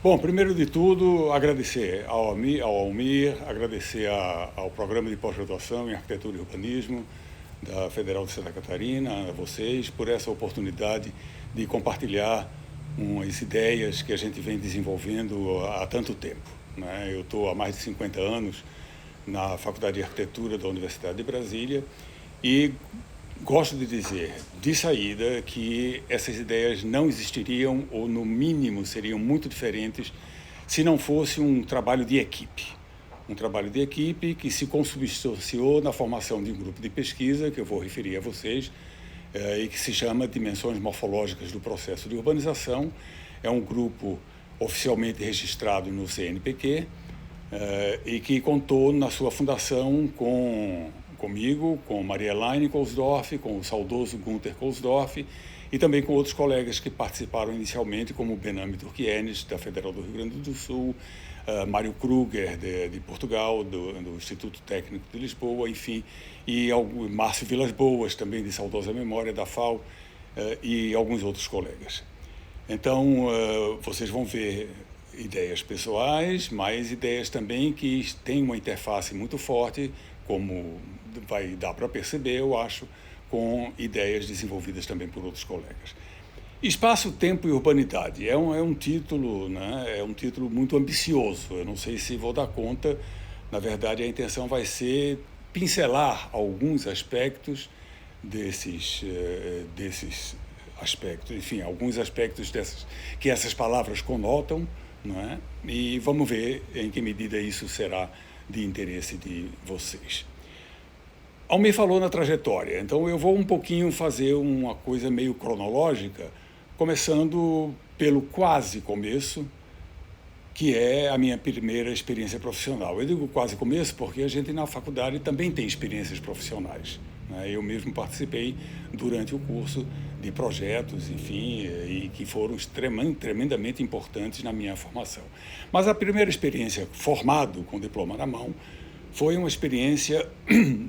Bom, primeiro de tudo, agradecer ao Almir, agradecer ao Programa de Pós-Graduação em Arquitetura e Urbanismo da Federal de Santa Catarina, a vocês, por essa oportunidade de compartilhar umas ideias que a gente vem desenvolvendo há tanto tempo, né? Eu estou há mais de 50 anos na Faculdade de Arquitetura da Universidade de Brasília e gosto de dizer, de saída, que essas ideias não existiriam ou, no mínimo, seriam muito diferentes se não fosse um trabalho de equipe. Um trabalho de equipe que se consubstanciou na formação de um grupo de pesquisa, que eu vou referir a vocês, e que se chama Dimensões Morfológicas do Processo de Urbanização. É um grupo oficialmente registrado no CNPq e que contou na sua fundação comigo, com Maria Elaine Kohlsdorf, com o saudoso Gunther Kohlsdorf e também com outros colegas que participaram inicialmente, como Benami Turquienes, da Federal do Rio Grande do Sul, Mário Kruger, de Portugal, do Instituto Técnico de Lisboa, enfim, e Márcio Vilas Boas, também de saudosa memória, da FAO, e alguns outros colegas. Então, vocês vão ver ideias pessoais, mas ideias também que têm uma interface muito forte, como vai dar para perceber, eu acho, com ideias desenvolvidas também por outros colegas. Espaço, Tempo e Urbanidade é um título, né? É um título muito ambicioso. Eu não sei se vou dar conta. Na verdade, a intenção vai ser pincelar alguns aspectos desses aspectos, enfim, alguns aspectos que essas palavras conotam, não é? E vamos ver em que medida isso será de interesse de vocês. Almir falou na trajetória, então eu vou um pouquinho fazer uma coisa meio cronológica, começando pelo quase começo, que é a minha primeira experiência profissional. Eu digo quase começo porque a gente na faculdade também tem experiências profissionais, né? Eu mesmo participei durante o curso de projetos, enfim, e que foram tremendamente importantes na minha formação. Mas a primeira experiência formado com diploma na mão foi uma experiência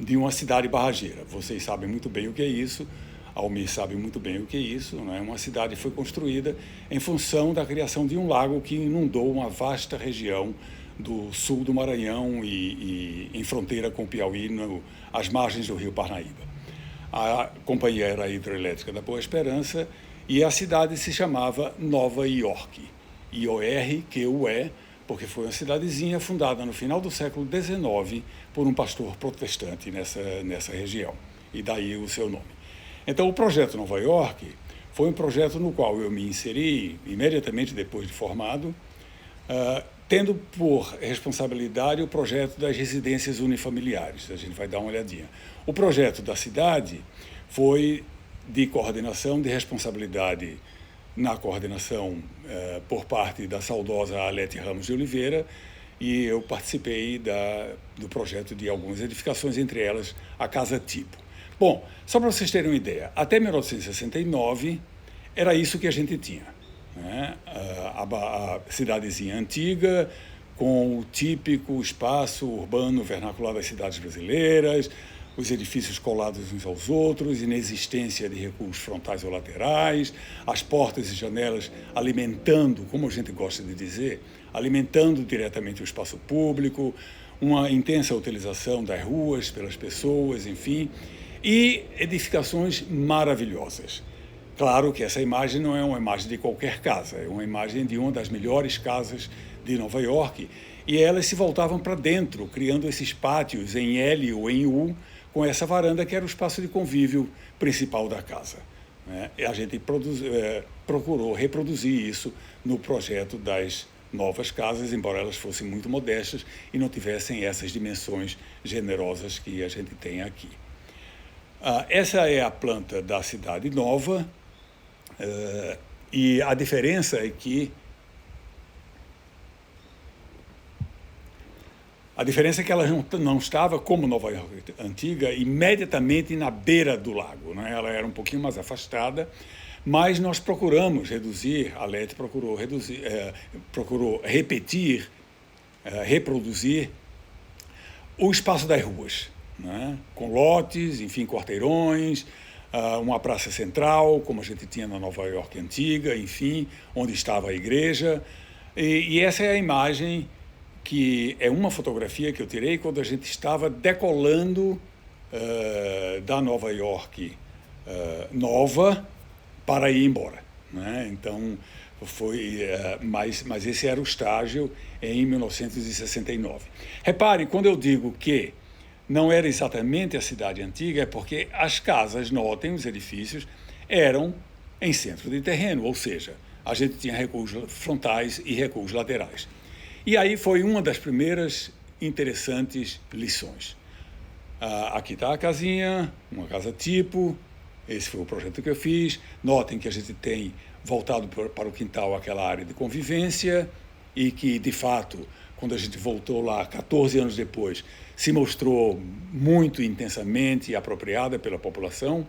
de uma cidade barrageira. Vocês sabem muito bem o que é isso, Almir sabe muito bem o que é isso, né? Uma cidade foi construída em função da criação de um lago que inundou uma vasta região do sul do Maranhão e em fronteira com o Piauí, às margens do rio Parnaíba. A companhia era a hidrelétrica da Boa Esperança e a cidade se chamava Nova York, I-O-R-Q-U-E, porque foi uma cidadezinha fundada no final do século XIX por um pastor protestante nessa região, e daí o seu nome. Então, o projeto Nova York foi um projeto no qual eu me inseri imediatamente depois de formado, tendo por responsabilidade o projeto das residências unifamiliares. A gente vai dar uma olhadinha. O projeto da cidade foi de coordenação, de responsabilidade na coordenação por parte da saudosa Alete Ramos de Oliveira, e eu participei do projeto de algumas edificações, entre elas a Casa Tipo. Bom, só para vocês terem uma ideia, até 1969 era isso que a gente tinha, né? A cidadezinha antiga, com o típico espaço urbano vernacular das cidades brasileiras, os edifícios colados uns aos outros, inexistência de recuos frontais ou laterais, as portas e janelas alimentando, como a gente gosta de dizer, alimentando diretamente o espaço público, uma intensa utilização das ruas pelas pessoas, enfim, e edificações maravilhosas. Claro que essa imagem não é uma imagem de qualquer casa, é uma imagem de uma das melhores casas de Nova York, e elas se voltavam para dentro, criando esses pátios em L ou em U, com essa varanda que era o espaço de convívio principal da casa, né? E a gente procurou reproduzir isso no projeto das novas casas, embora elas fossem muito modestas e não tivessem essas dimensões generosas que a gente tem aqui. Essa é a planta da cidade nova, e a diferença é que ela não estava, como Nova York antiga, imediatamente na beira do lago, né? Ela era um pouquinho mais afastada, mas nós procuramos reduzir, a Lete procurou reproduzir o espaço das ruas, né? Com lotes, enfim, quarteirões, uma praça central, como a gente tinha na Nova York antiga, enfim, onde estava a igreja, E essa é a imagem que é uma fotografia que eu tirei quando a gente estava decolando da Nova York nova para ir embora, né? Então, mas esse era o estágio em 1969. Repare, quando eu digo que não era exatamente a cidade antiga, é porque as casas, notem, os edifícios, eram em centro de terreno, ou seja, a gente tinha recuos frontais e recuos laterais. E aí foi uma das primeiras interessantes lições. Aqui está a casinha, uma casa tipo, esse foi o projeto que eu fiz. Notem que a gente tem voltado para o quintal aquela área de convivência e que, de fato, quando a gente voltou lá 14 anos depois, se mostrou muito intensamente apropriada pela população.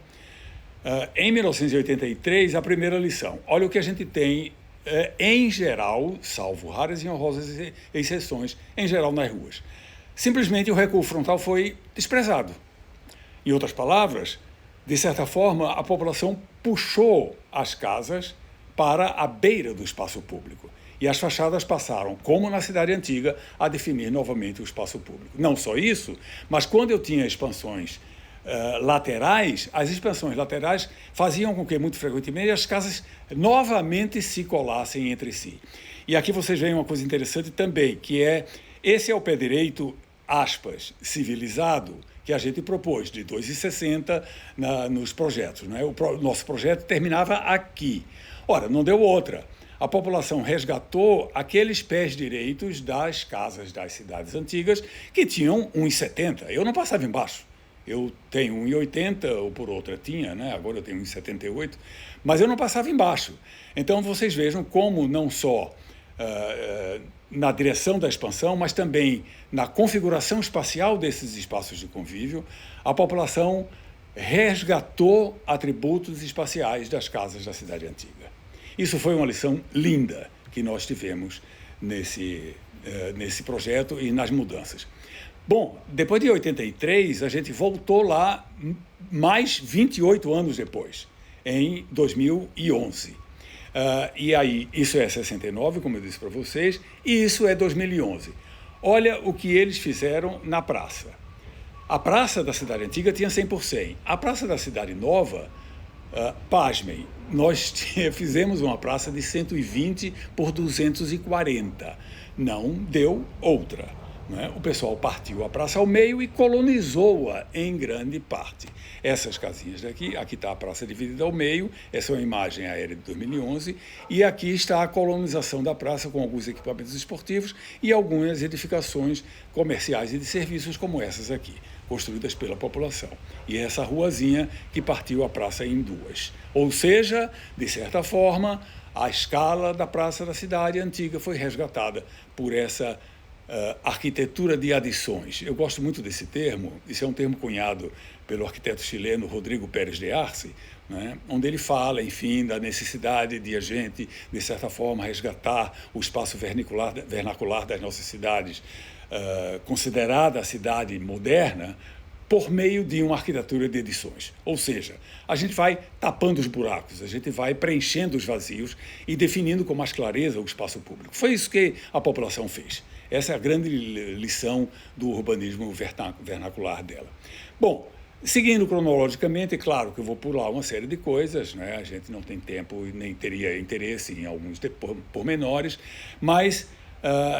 Em 1983, a primeira lição. Olha o que a gente tem, em geral, salvo raras e honrosas exceções, em geral nas ruas. Simplesmente o recuo frontal foi desprezado. Em outras palavras, de certa forma, a população puxou as casas para a beira do espaço público. E as fachadas passaram, como na cidade antiga, a definir novamente o espaço público. Não só isso, mas quando eu tinha expansões laterais, as expansões laterais faziam com que, muito frequentemente, as casas novamente se colassem entre si. E aqui vocês veem uma coisa interessante também, que esse é o pé direito, aspas, civilizado, que a gente propôs, de 2,60 nos projetos, né? O nosso projeto terminava aqui. Ora, não deu outra. A população resgatou aqueles pés direitos das casas das cidades antigas que tinham 1,70. Eu não passava embaixo. Eu tenho 1,80, ou por outra tinha, né? Agora eu tenho 1,78, mas eu não passava embaixo. Então vocês vejam como não só na direção da expansão, mas também na configuração espacial desses espaços de convívio, a população resgatou atributos espaciais das casas da cidade antiga. Isso foi uma lição linda que nós tivemos nesse projeto e nas mudanças. Bom, depois de 83, a gente voltou lá mais 28 anos depois, em 2011. E aí, isso é 69, como eu disse para vocês, e isso é 2011. Olha o que eles fizeram na praça. A praça da cidade antiga tinha 100%. A praça da cidade nova, pasmem, nós fizemos uma praça de 120 por 240. Não deu outra. Né? O pessoal partiu a praça ao meio e colonizou-a em grande parte. Essas casinhas daqui, aqui está a praça dividida ao meio, essa é uma imagem aérea de 2011, e aqui está a colonização da praça com alguns equipamentos esportivos e algumas edificações comerciais e de serviços como essas aqui, construídas pela população. E essa ruazinha que partiu a praça em duas. Ou seja, de certa forma, a escala da praça da cidade antiga foi resgatada por essa arquitetura de adições. Eu gosto muito desse termo, isso é um termo cunhado pelo arquiteto chileno Rodrigo Pérez de Arce, né, onde ele fala, enfim, da necessidade de a gente, de certa forma, resgatar o espaço vernacular das nossas cidades, considerada a cidade moderna, por meio de uma arquitetura de edições. Ou seja, a gente vai tapando os buracos, a gente vai preenchendo os vazios e definindo com mais clareza o espaço público. Foi isso que a população fez. Essa é a grande lição do urbanismo vernacular dela. Bom, seguindo cronologicamente, é claro que eu vou pular uma série de coisas, né? A gente não tem tempo e nem teria interesse em alguns pormenores, mas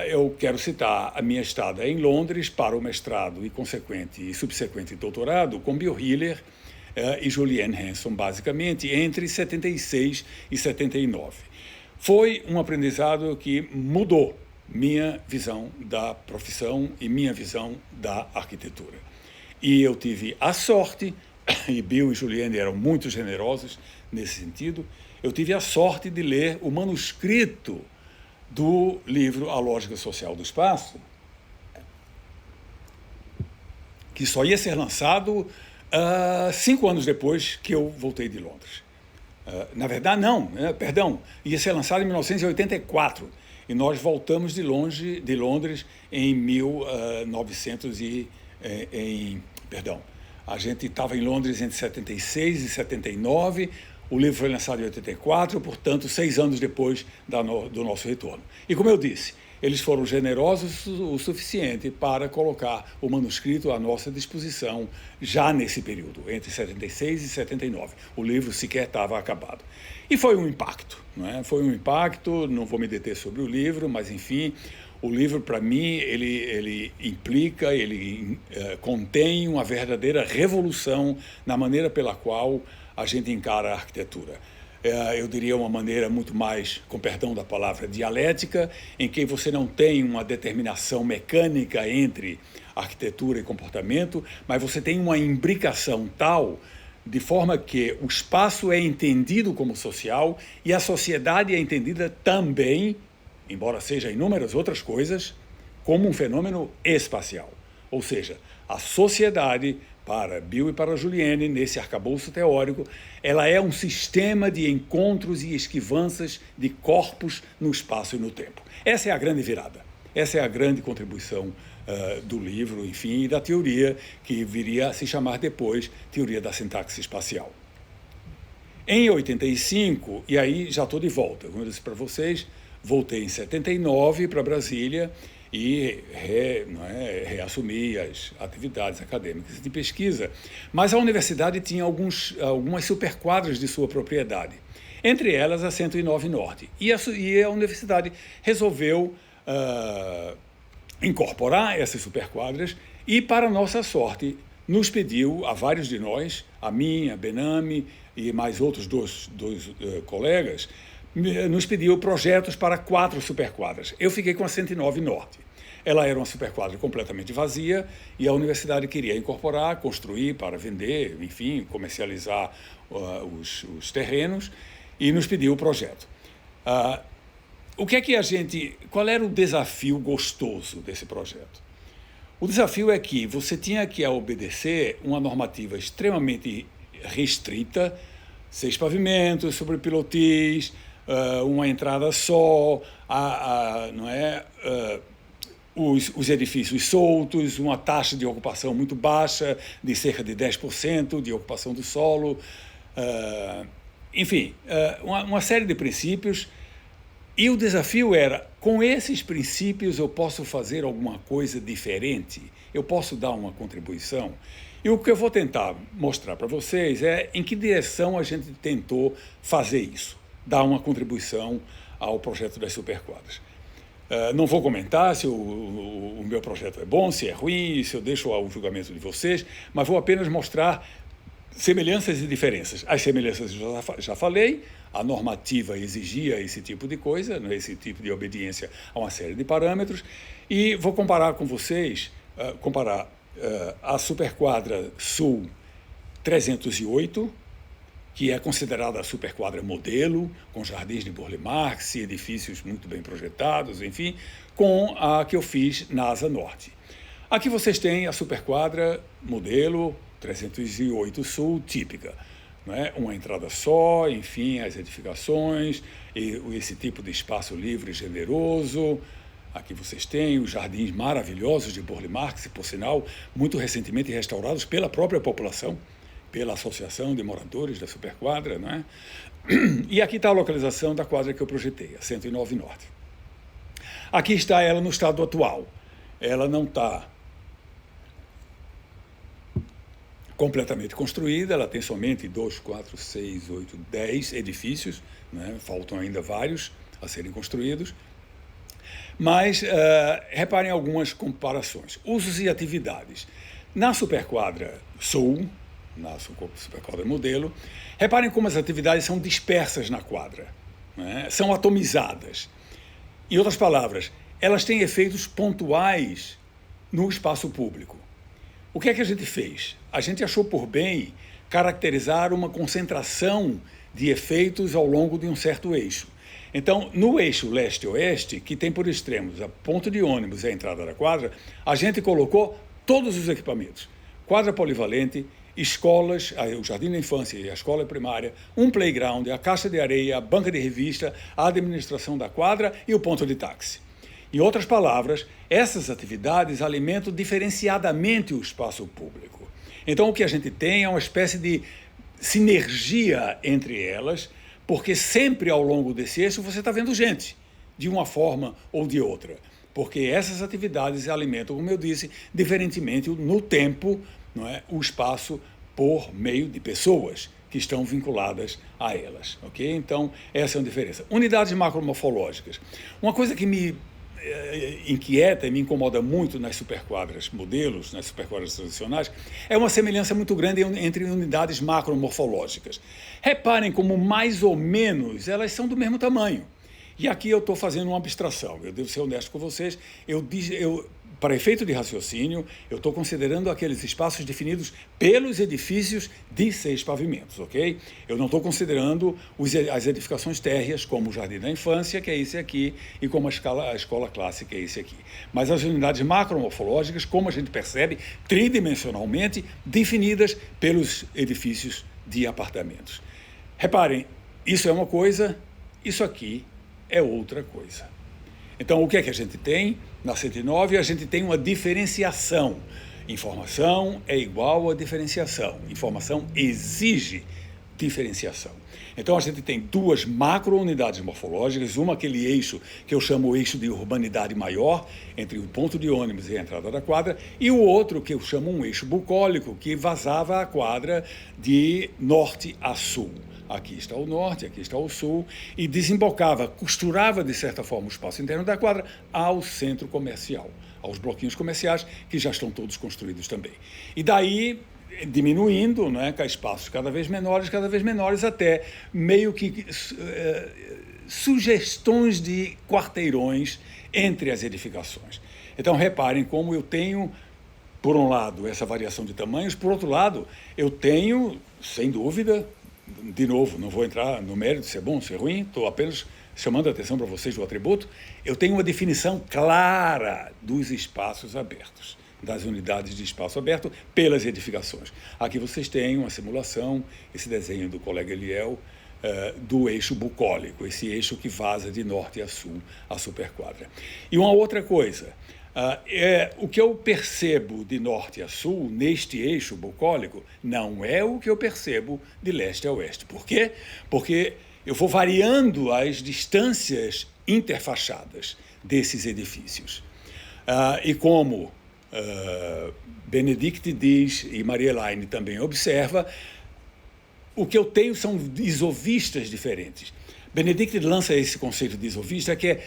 eu quero citar a minha estada em Londres para o mestrado e subsequente doutorado com Bill Hiller e Julianne Hanson, basicamente, entre 76 e 79. Foi um aprendizado que mudou minha visão da profissão e minha visão da arquitetura. E eu tive a sorte, e Bill e Juliane eram muito generosos nesse sentido, eu tive a sorte de ler o manuscrito do livro A Lógica Social do Espaço, que só ia ser lançado 5 anos depois que eu voltei de Londres. Na verdade, não, ia ser lançado em 1984, e nós voltamos de Londres em 1900 a gente estava em Londres entre 76 e 79, O livro foi lançado em 84, portanto, 6 anos depois do nosso retorno. E como eu disse, eles foram generosos o suficiente para colocar o manuscrito à nossa disposição já nesse período, entre 76 e 79. O livro sequer estava acabado. E foi um impacto, não é? Foi um impacto, não vou me deter sobre o livro, mas, enfim, o livro, para mim, ele implica, ele contém uma verdadeira revolução na maneira pela qual a gente encara a arquitetura. Eu diria uma maneira muito mais, com perdão da palavra, dialética, em que você não tem uma determinação mecânica entre arquitetura e comportamento, mas você tem uma imbricação tal, de forma que o espaço é entendido como social e a sociedade é entendida também, embora seja inúmeras outras coisas, como um fenômeno espacial. Ou seja, a sociedade, para Bill e para Juliane, nesse arcabouço teórico, ela é um sistema de encontros e esquivanças de corpos no espaço e no tempo. Essa é a grande virada, essa é a grande contribuição do livro, enfim, e da teoria que viria a se chamar depois teoria da sintaxe espacial. Em 85, e aí já estou de volta, como eu disse para vocês, voltei em 79 para Brasília e reassumi as atividades acadêmicas de pesquisa. Mas a universidade tinha algumas superquadras de sua propriedade, entre elas a 109 Norte. E a universidade resolveu incorporar essas superquadras e, para nossa sorte, nos pediu, a vários de nós, a mim, a Benami e mais outros dois colegas, nos pediu projetos para 4 superquadras. Eu fiquei com a 109 Norte. Ela era uma superquadra completamente vazia e a universidade queria incorporar, construir para vender, enfim, comercializar os terrenos e nos pediu o projeto. Qual era o desafio gostoso desse projeto? O desafio é que você tinha que obedecer uma normativa extremamente restrita, 6 pavimentos sobre pilotis, uma entrada só, os edifícios soltos, uma taxa de ocupação muito baixa, de cerca de 10% de ocupação do solo, enfim, uma série de princípios. E o desafio era, com esses princípios eu posso fazer alguma coisa diferente, eu posso dar uma contribuição. E o que eu vou tentar mostrar para vocês é em que direção a gente tentou fazer isso, dar uma contribuição ao projeto das superquadras. Não vou comentar se o meu projeto é bom, se é ruim, se eu deixo ao julgamento de vocês, mas vou apenas mostrar semelhanças e diferenças. As semelhanças eu já falei, a normativa exigia esse tipo de coisa, esse tipo de obediência a uma série de parâmetros, e vou comparar com vocês, a superquadra Sul 308, que é considerada a superquadra modelo, com jardins de Burle Marx, edifícios muito bem projetados, enfim, com a que eu fiz na Asa Norte. Aqui vocês têm a superquadra modelo 308 Sul típica, né? Uma entrada só, enfim, as edificações, e esse tipo de espaço livre e generoso. Aqui vocês têm os jardins maravilhosos de Burle Marx, por sinal, muito recentemente restaurados pela própria população, pela Associação de Moradores da Superquadra, não é? E aqui está a localização da quadra que eu projetei, a 109 Norte. Aqui está ela no estado atual. Ela não está completamente construída, ela tem somente 2, 4, 6, 8, 10 edifícios, né? Faltam ainda vários a serem construídos. Mas reparem algumas comparações. Usos e atividades. Na superquadra Sul, na superquadra modelo, reparem como as atividades são dispersas na quadra, né? São atomizadas. Em outras palavras, elas têm efeitos pontuais no espaço público. O que é que a gente fez? A gente achou por bem caracterizar uma concentração de efeitos ao longo de um certo eixo. Então, no eixo leste-oeste, que tem por extremos a ponto de ônibus e a entrada da quadra, a gente colocou todos os equipamentos. Quadra polivalente, escolas, o Jardim da Infância e a escola primária, um playground, a caixa de areia, a banca de revista, a administração da quadra e o ponto de táxi. Em outras palavras, essas atividades alimentam diferenciadamente o espaço público. Então, o que a gente tem é uma espécie de sinergia entre elas, porque sempre ao longo desse eixo você está vendo gente, de uma forma ou de outra. Porque essas atividades alimentam, como eu disse, diferentemente no tempo, não é, o espaço por meio de pessoas que estão vinculadas a elas. Ok? Então, essa é uma diferença. Unidades macromorfológicas. Uma coisa que me inquieta e me incomoda muito nas superquadras modelos, nas superquadras tradicionais, é uma semelhança muito grande entre unidades macromorfológicas. Reparem como mais ou menos elas são do mesmo tamanho. E aqui eu estou fazendo uma abstração, eu devo ser honesto com vocês, para efeito de raciocínio, eu estou considerando aqueles espaços definidos pelos edifícios de 6 pavimentos, ok? Eu não estou considerando as edificações térreas, como o Jardim da Infância, que é esse aqui, e como a escola clássica, que é esse aqui. Mas as unidades macromorfológicas, como a gente percebe, tridimensionalmente definidas pelos edifícios de apartamentos. Reparem, isso é uma coisa, isso aqui é outra coisa. Então, o que é que a gente tem? Na 109, a gente tem uma diferenciação. Informação é igual a diferenciação. Informação exige diferenciação. Então, a gente tem 2 macro-unidades morfológicas, uma aquele eixo que eu chamo o eixo de urbanidade maior, entre o ponto de ônibus e a entrada da quadra, e o outro que eu chamo um eixo bucólico, que vazava a quadra de norte a sul. Aqui está o norte, aqui está o sul, e desembocava, costurava, de certa forma, o espaço interno da quadra ao centro comercial, aos bloquinhos comerciais, que já estão todos construídos também. E daí, diminuindo, né, com espaços cada vez menores, até meio que sugestões de quarteirões entre as edificações. Então, reparem como eu tenho, por um lado, essa variação de tamanhos, por outro lado, eu tenho, sem dúvida, de novo, não vou entrar no mérito se é bom, se é ruim, estou apenas chamando a atenção para vocês do atributo, eu tenho uma definição clara dos espaços abertos, das unidades de espaço aberto pelas edificações. Aqui vocês têm uma simulação, esse desenho do colega Eliel, do eixo bucólico, esse eixo que vaza de norte a sul a superquadra. E uma outra coisa, o que eu percebo de norte a sul, neste eixo bucólico, não é o que eu percebo de leste a oeste. Por quê? Porque eu vou variando as distâncias interfachadas desses edifícios. E como Benedict diz, e Maria Elaine também observa, o que eu tenho são isovistas diferentes. Benedict lança esse conceito de isovista, que é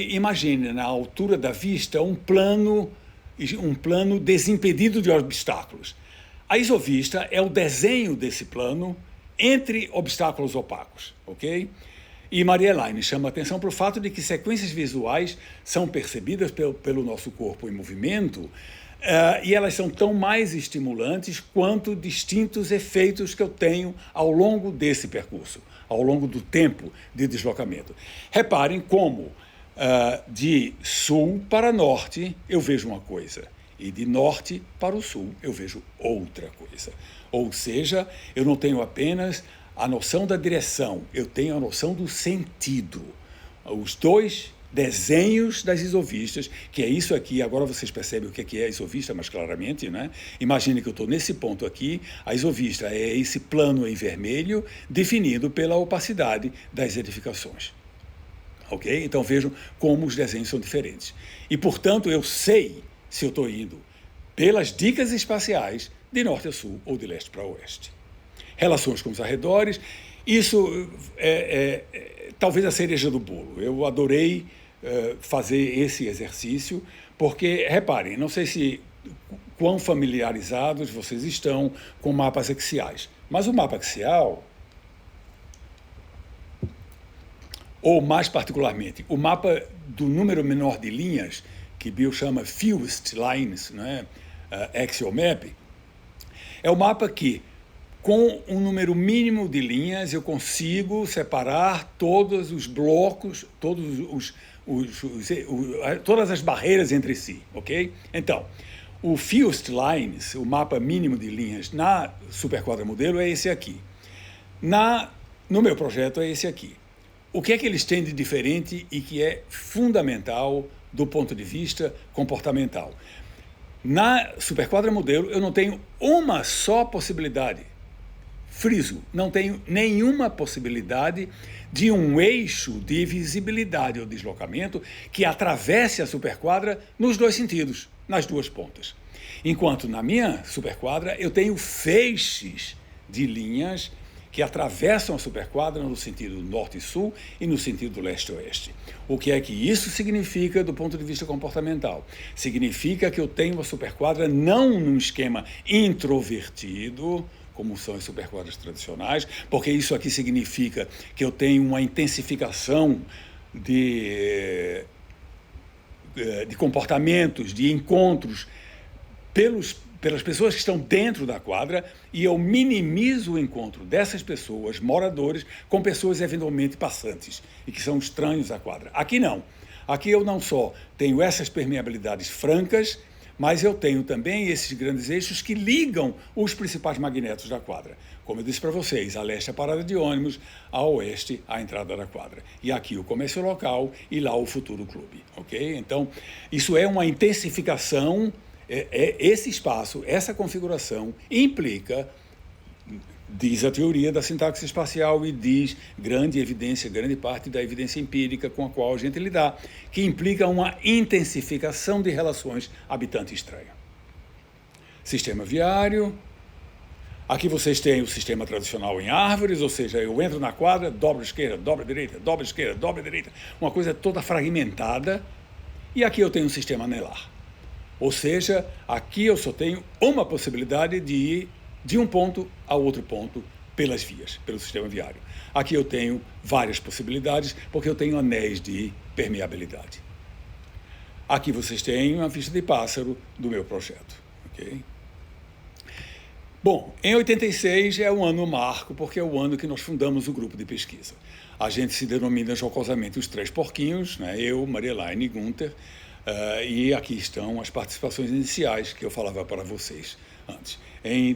imagine na altura da vista um plano desimpedido de obstáculos. A isovista é o desenho desse plano entre obstáculos opacos, ok? E Maria Elaine chama a atenção para o fato de que sequências visuais são percebidas pelo nosso corpo em movimento, e elas são tão mais estimulantes quanto distintos efeitos que eu tenho ao longo desse percurso, ao longo do tempo de deslocamento. Reparem como de sul para norte eu vejo uma coisa, e de norte para o sul eu vejo outra coisa. Ou seja, eu não tenho apenas a noção da direção, eu tenho a noção do sentido. Os 2 desenhos das isovistas, que é isso aqui, agora vocês percebem o que é a isovista mais claramente, né? Imagine que eu estou nesse ponto aqui, a isovista é esse plano em vermelho definido pela opacidade das edificações. Ok? Então vejam como os desenhos são diferentes. E, portanto, eu sei se eu estou indo pelas dicas espaciais de norte a sul ou de leste para oeste. Relações com os arredores, isso talvez a cereja do bolo. Eu adorei fazer esse exercício, porque, reparem, não sei se quão familiarizados vocês estão com mapas axiais, mas o mapa axial, ou mais particularmente, o mapa do número menor de linhas, que Bill chama fewest lines, né? Axial map, é o mapa que, com um número mínimo de linhas, eu consigo separar todos os blocos, todas as barreiras entre si, ok? Então, o fewest lines, o mapa mínimo de linhas na superquadra modelo é esse aqui. No meu projeto é esse aqui. O que é que eles têm de diferente e que é fundamental do ponto de vista comportamental? Na superquadra modelo eu não tenho uma só possibilidade friso, não tenho nenhuma possibilidade de um eixo de visibilidade ou deslocamento que atravesse a superquadra nos dois sentidos, nas duas pontas. Enquanto na minha superquadra eu tenho feixes de linhas que atravessam a superquadra no sentido norte e sul e no sentido leste-oeste. O que é que isso significa do ponto de vista comportamental? Significa que eu tenho uma superquadra não num esquema introvertido, como são as superquadras tradicionais, porque isso aqui significa que eu tenho uma intensificação de comportamentos, de encontros pelas pessoas que estão dentro da quadra, e eu minimizo o encontro dessas pessoas, moradores, com pessoas eventualmente passantes e que são estranhos à quadra. Aqui não. Aqui eu não só tenho essas permeabilidades francas, mas eu tenho também esses grandes eixos que ligam os principais magnetos da quadra. Como eu disse para vocês, a leste a parada de ônibus, a oeste a entrada da quadra. E aqui o comércio local e lá o futuro clube, ok? Então, isso é uma intensificação. Esse espaço, essa configuração implica, diz a teoria da sintaxe espacial e diz grande evidência, grande parte da evidência empírica com a qual a gente lidar, que implica uma intensificação de relações habitante-estranho. Sistema viário. Aqui vocês têm o sistema tradicional em árvores, ou seja, eu entro na quadra, dobro esquerda, dobro direita, dobro esquerda, dobro direita, uma coisa toda fragmentada. E aqui eu tenho um sistema anelar. Ou seja, aqui eu só tenho uma possibilidade de ir de um ponto a outro ponto pelas vias, pelo sistema viário. Aqui eu tenho várias possibilidades, porque eu tenho anéis de permeabilidade. Aqui vocês têm uma vista de pássaro do meu projeto. Okay? Bom, em 86 é um ano marco, porque é o ano que nós fundamos o grupo de pesquisa. A gente se denomina jocosamente os Três Porquinhos, né? Eu, Marielaine e Gunther. E aqui estão as participações iniciais que eu falava para vocês antes. Em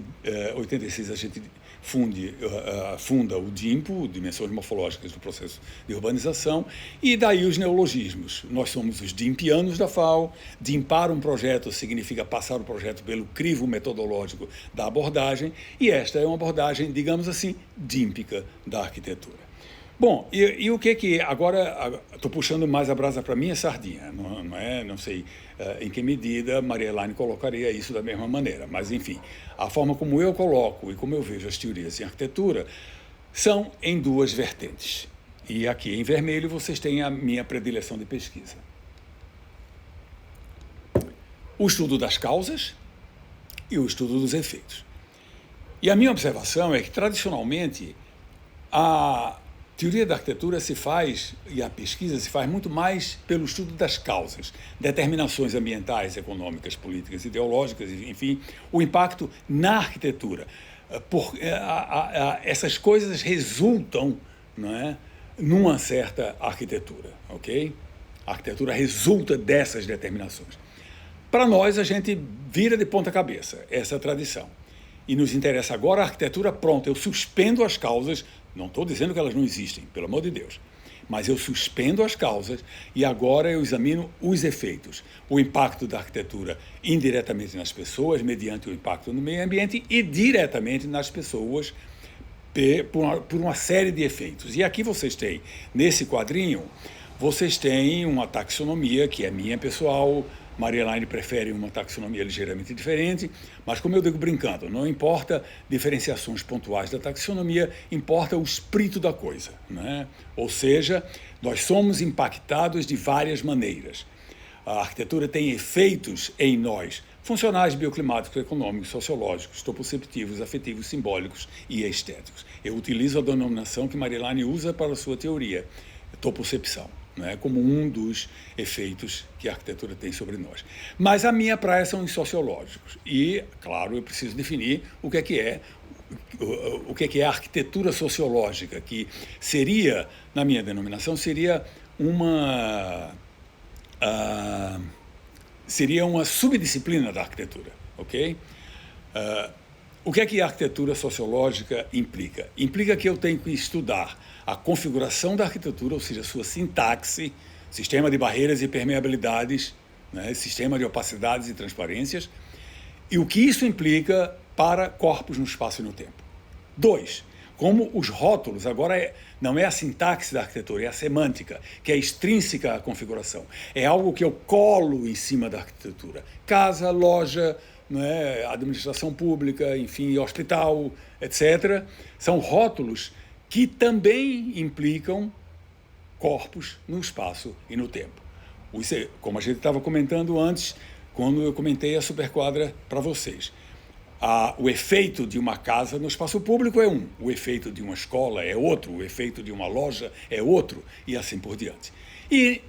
86 a gente funda o DIMPO, Dimensões Morfológicas do Processo de Urbanização, e daí os neologismos. Nós somos os DIMPianos da FAO. Dimpar um projeto significa passar o projeto pelo crivo metodológico da abordagem, e esta é uma abordagem, digamos assim, dímpica da arquitetura. Bom, e o que agora estou puxando mais a brasa para minha sardinha, não sei em que medida Marielaine colocaria isso da mesma maneira, mas enfim, a forma como eu coloco e como eu vejo as teorias em arquitetura são em duas vertentes. E aqui em vermelho vocês têm a minha predileção de pesquisa. O estudo das causas e o estudo dos efeitos. E a minha observação é que, tradicionalmente, a teoria da arquitetura se faz, e a pesquisa se faz muito mais pelo estudo das causas, determinações ambientais, econômicas, políticas, ideológicas, enfim, o impacto na arquitetura. Essas coisas resultam, não é, numa certa arquitetura, ok? A arquitetura resulta dessas determinações. Para nós, a gente vira de ponta cabeça essa tradição. E nos interessa agora a arquitetura pronta. Eu suspendo as causas. Não estou dizendo que elas não existem, pelo amor de Deus. Mas eu suspendo as causas e agora eu examino os efeitos. O impacto da arquitetura indiretamente nas pessoas, mediante o impacto no meio ambiente, e diretamente nas pessoas por uma série de efeitos. E aqui vocês têm, nesse quadrinho, vocês têm uma taxonomia que é minha pessoal. Marielaine prefere uma taxonomia ligeiramente diferente, mas, como eu digo brincando, não importa diferenciações pontuais da taxonomia, importa o espírito da coisa, né? Ou seja, nós somos impactados de várias maneiras. A arquitetura tem efeitos em nós, funcionais, bioclimáticos, econômicos, sociológicos, topoceptivos, afetivos, simbólicos e estéticos. Eu utilizo a denominação que Marielaine usa para a sua teoria, topocepção, né, como um dos efeitos que a arquitetura tem sobre nós. Mas a minha praia são os sociológicos. E, claro, eu preciso definir o que é a arquitetura sociológica, que seria, na minha denominação, seria uma subdisciplina da arquitetura, ok? O que a arquitetura sociológica implica? Implica que eu tenho que estudar a configuração da arquitetura, ou seja, sua sintaxe, sistema de barreiras e permeabilidades, né, sistema de opacidades e transparências, e o que isso implica para corpos no espaço e no tempo. Dois, como os rótulos, agora não é a sintaxe da arquitetura, é a semântica, que é extrínseca à configuração. É algo que eu colo em cima da arquitetura. Casa, loja, não é, administração pública, enfim, hospital, etc. São rótulos que também implicam corpos no espaço e no tempo. Como a gente estava comentando antes, quando eu comentei a superquadra para vocês. O efeito de uma casa no espaço público é um, o efeito de uma escola é outro, o efeito de uma loja é outro, e assim por diante. E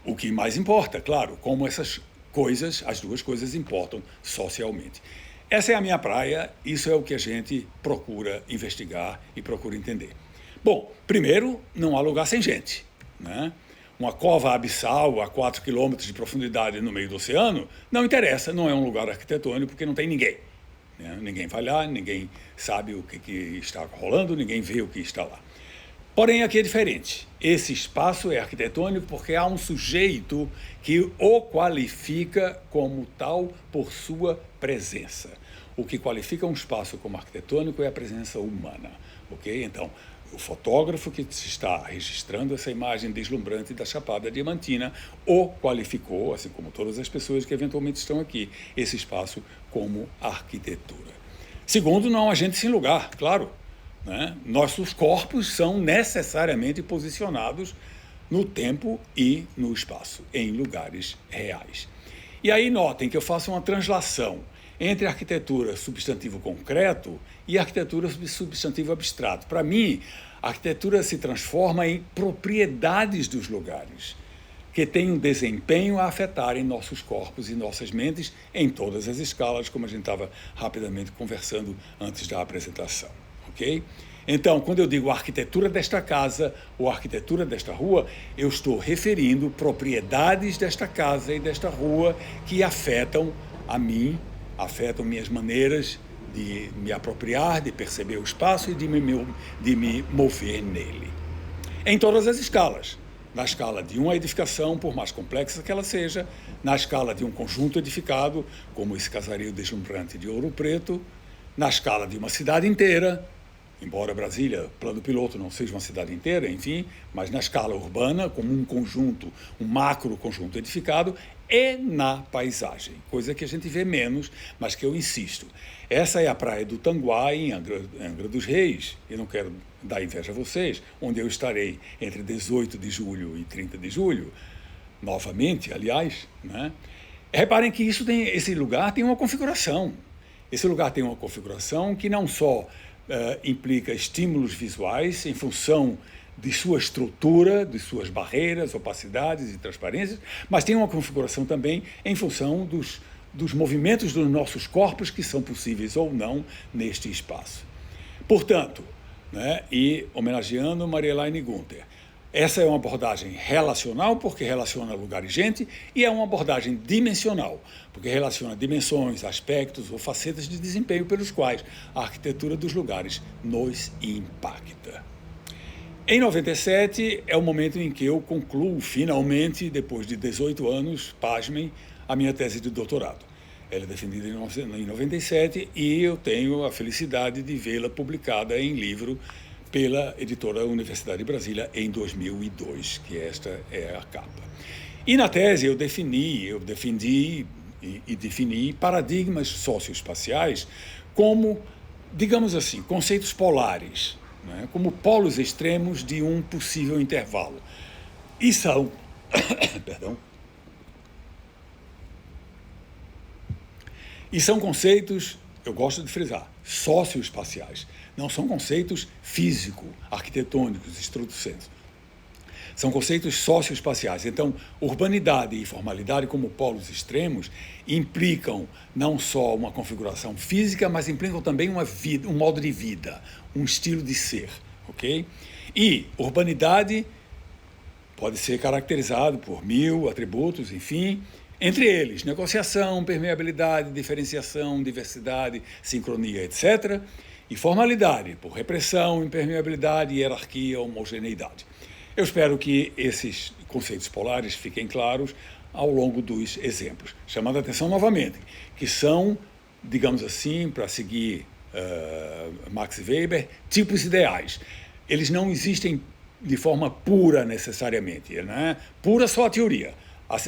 o que mais importa, claro, como essas coisas, as duas coisas importam socialmente. Essa é a minha praia, isso é o que a gente procura investigar e procura entender. Bom, primeiro, não há lugar sem gente, né? Uma cova abissal a 4 quilômetros de profundidade no meio do oceano, não interessa, não é um lugar arquitetônico porque não tem ninguém. Ninguém vai lá, ninguém sabe o que está rolando, ninguém vê o que está lá. Porém, aqui é diferente. Esse espaço é arquitetônico porque há um sujeito que o qualifica como tal por sua presença. O que qualifica um espaço como arquitetônico é a presença humana. Ok? Então, o fotógrafo que está registrando essa imagem deslumbrante da Chapada Diamantina o qualificou, assim como todas as pessoas que eventualmente estão aqui, esse espaço como arquitetura. Segundo, não há gente sem lugar, claro. Né? Nossos corpos são necessariamente posicionados no tempo e no espaço, em lugares reais. E aí notem que eu faço uma translação entre arquitetura substantivo concreto e arquitetura substantivo abstrato. Para mim, a arquitetura se transforma em propriedades dos lugares, que têm um desempenho a afetarem nossos corpos e nossas mentes em todas as escalas, como a gente estava rapidamente conversando antes da apresentação. Ok? Então, quando eu digo a arquitetura desta casa ou a arquitetura desta rua, eu estou referindo propriedades desta casa e desta rua que afetam a mim, afetam minhas maneiras de me apropriar, de perceber o espaço e de me mover nele. Em todas as escalas. Na escala de uma edificação, por mais complexa que ela seja, na escala de um conjunto edificado, como esse casario deslumbrante de Ouro Preto, na escala de uma cidade inteira, embora Brasília, plano piloto, não seja uma cidade inteira, enfim, mas na escala urbana, como um conjunto, um macro conjunto edificado, e na paisagem, coisa que a gente vê menos, mas que eu insisto. Essa é a praia do Tanguá, em Angra dos Reis, e não quero dar inveja a vocês, onde eu estarei entre 18 de julho e 30 de julho, novamente, aliás, né? Reparem que esse lugar tem uma configuração. Esse lugar tem uma configuração que não só implica estímulos visuais em função de sua estrutura, de suas barreiras, opacidades e transparências, mas tem uma configuração também em função dos movimentos dos nossos corpos que são possíveis ou não neste espaço. Portanto, né, e homenageando Marielaine Gunther, essa é uma abordagem relacional, porque relaciona lugar e gente, e é uma abordagem dimensional, porque relaciona dimensões, aspectos ou facetas de desempenho pelos quais a arquitetura dos lugares nos impacta. Em 97 é o momento em que eu concluo finalmente, depois de 18 anos, pasmem, a minha tese de doutorado. Ela é defendida em 97 e eu tenho a felicidade de vê-la publicada em livro pela editora Universidade de Brasília em 2002, que esta é a capa. E na tese eu defendi paradigmas socioespaciais como, digamos assim, conceitos polares, né, como polos extremos de um possível intervalo. E são, perdão, e são conceitos, eu gosto de frisar, socioespaciais. Não são conceitos físico-arquitetônicos, estruturantes. São conceitos socioespaciais. Então, urbanidade e formalidade como polos extremos implicam não só uma configuração física, mas implicam também uma vida, um modo de vida, um estilo de ser, ok? E urbanidade pode ser caracterizado por 1000 atributos, enfim, entre eles negociação, permeabilidade, diferenciação, diversidade, sincronia, etc., e formalidade, por repressão, impermeabilidade, hierarquia, homogeneidade. Eu espero que esses conceitos polares fiquem claros ao longo dos exemplos, chamando a atenção novamente, que são, digamos assim, para seguir Max Weber, tipos ideais. Eles não existem de forma pura necessariamente, né? Pura só a teoria.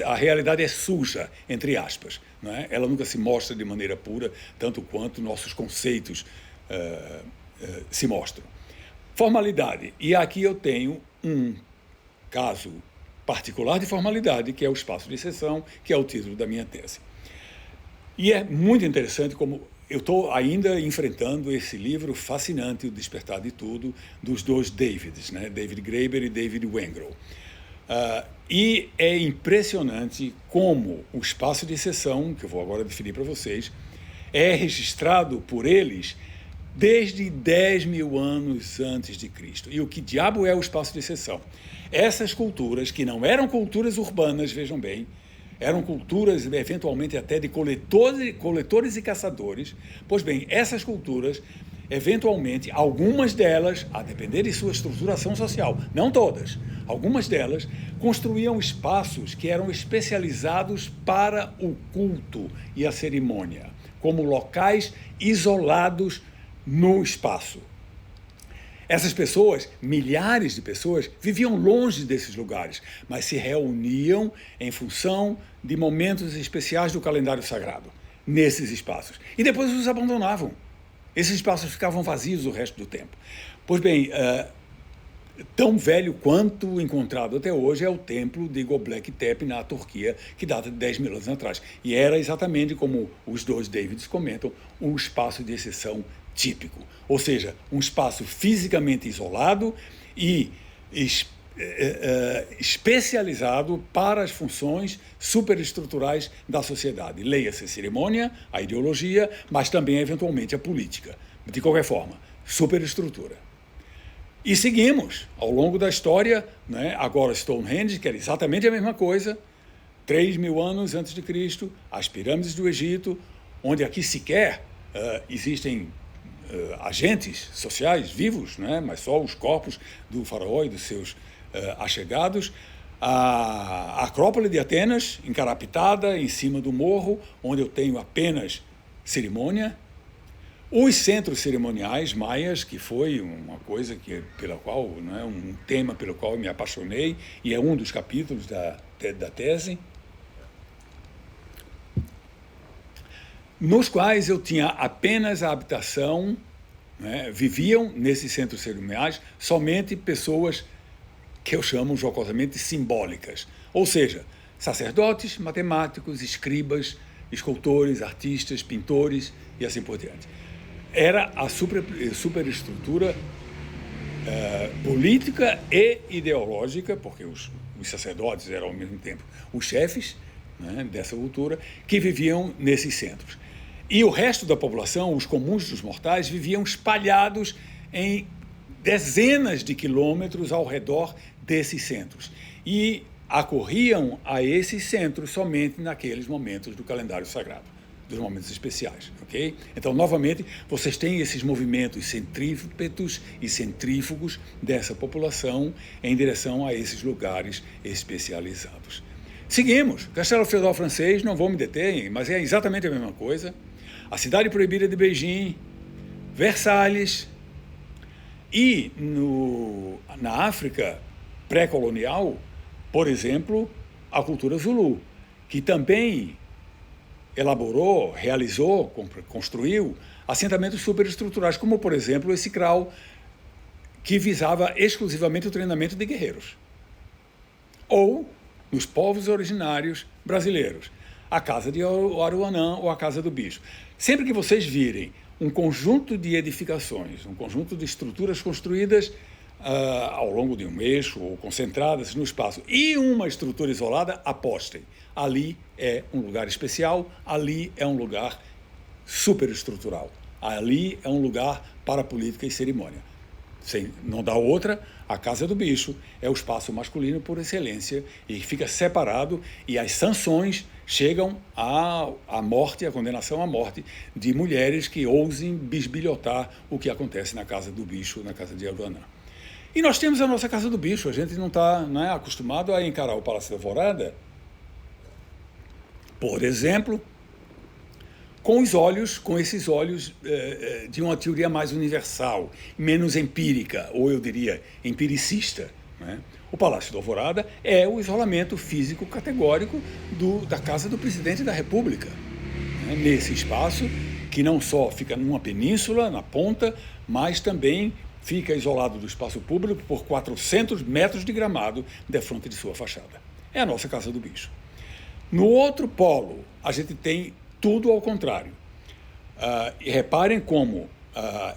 A realidade é suja, entre aspas. Né? Ela nunca se mostra de maneira pura, tanto quanto nossos conceitos se mostram. Formalidade. E aqui eu tenho um caso particular de formalidade, que é o espaço de exceção, que é o título da minha tese. E é muito interessante como eu estou ainda enfrentando esse livro fascinante, O Despertar de Tudo, dos dois Davids, né? David Graeber e David Wengrow. E é impressionante como o espaço de exceção, que eu vou agora definir para vocês, é registrado por eles desde 10 mil anos antes de Cristo. E o que diabo é o espaço de exceção? Essas culturas, que não eram culturas urbanas, vejam bem, eram culturas eventualmente até de coletores e caçadores. Pois bem, essas culturas, eventualmente, algumas delas, a depender de sua estruturação social, não todas, algumas delas construíam espaços que eram especializados para o culto e a cerimônia, como locais isolados no espaço. Essas pessoas, milhares de pessoas, viviam longe desses lugares, mas se reuniam em função de momentos especiais do calendário sagrado, nesses espaços. E depois os abandonavam. Esses espaços ficavam vazios o resto do tempo. Pois bem, tão velho quanto encontrado até hoje é o templo de Göbekli Tepe, na Turquia, que data de 10 mil anos atrás. E era exatamente como os dois Davids comentam, um espaço de exceção típico, ou seja, um espaço fisicamente isolado e especializado para as funções superestruturais da sociedade. Leia-se a cerimônia, a ideologia, mas também, eventualmente, a política. De qualquer forma, superestrutura. E seguimos, ao longo da história, né, agora Stonehenge, que era exatamente a mesma coisa, 3 mil anos antes de Cristo, as pirâmides do Egito, onde aqui sequer existem agentes sociais vivos, né, mas só os corpos do faraó e dos seus achegados. A Acrópole de Atenas, encarapitada em cima do morro, onde eu tenho apenas cerimônia. Os centros cerimoniais maias, que foi uma coisa pela qual, né, um tema pelo qual eu me apaixonei, e é um dos capítulos da tese, nos quais eu tinha apenas a habitação, né, viviam nesses centros cerimoniais somente pessoas que eu chamo jocosamente simbólicas, ou seja, sacerdotes, matemáticos, escribas, escultores, artistas, pintores e assim por diante. Era a superestrutura política e ideológica, porque os sacerdotes eram ao mesmo tempo os chefes, né, dessa cultura, que viviam nesses centros. E o resto da população, os comuns dos mortais, viviam espalhados em dezenas de quilômetros ao redor desses centros. E acorriam a esses centros somente naqueles momentos do calendário sagrado, dos momentos especiais, ok? Então, novamente, vocês têm esses movimentos centrípetos e centrífugos dessa população em direção a esses lugares especializados. Seguimos. Castelo Feudal francês, não vou me deter, mas é exatamente a mesma coisa. A Cidade Proibida de Beijing, Versalhes e na África pré-colonial, por exemplo, a cultura Zulu, que também elaborou, realizou, construiu assentamentos superestruturais, como, por exemplo, esse CRAU, que visava exclusivamente o treinamento de guerreiros. Ou, nos povos originários brasileiros, a Casa de Aruanã ou a Casa do Bicho. Sempre que vocês virem um conjunto de edificações, um conjunto de estruturas construídas ao longo de um eixo ou concentradas no espaço e uma estrutura isolada, apostem. Ali é um lugar especial, ali é um lugar superestrutural, ali é um lugar para política e cerimônia. Não dá outra, a Casa do Bicho é o espaço masculino por excelência e fica separado, e as sanções chegam à morte, à condenação à morte de mulheres que ousem bisbilhotar o que acontece na Casa do Bicho, na Casa de Aruanã. E nós temos a nossa Casa do Bicho, a gente não está acostumado a encarar o Palácio da Alvorada, por exemplo, com esses olhos de uma teoria mais universal, menos empírica, ou eu diria empiricista, né? O Palácio da Alvorada é o isolamento físico categórico da casa do presidente da República, né? Nesse espaço que não só fica numa península, na ponta, mas também fica isolado do espaço público por 400 metros de gramado defronte de sua fachada. É a nossa casa do bicho. No outro polo, a gente tem tudo ao contrário. E reparem como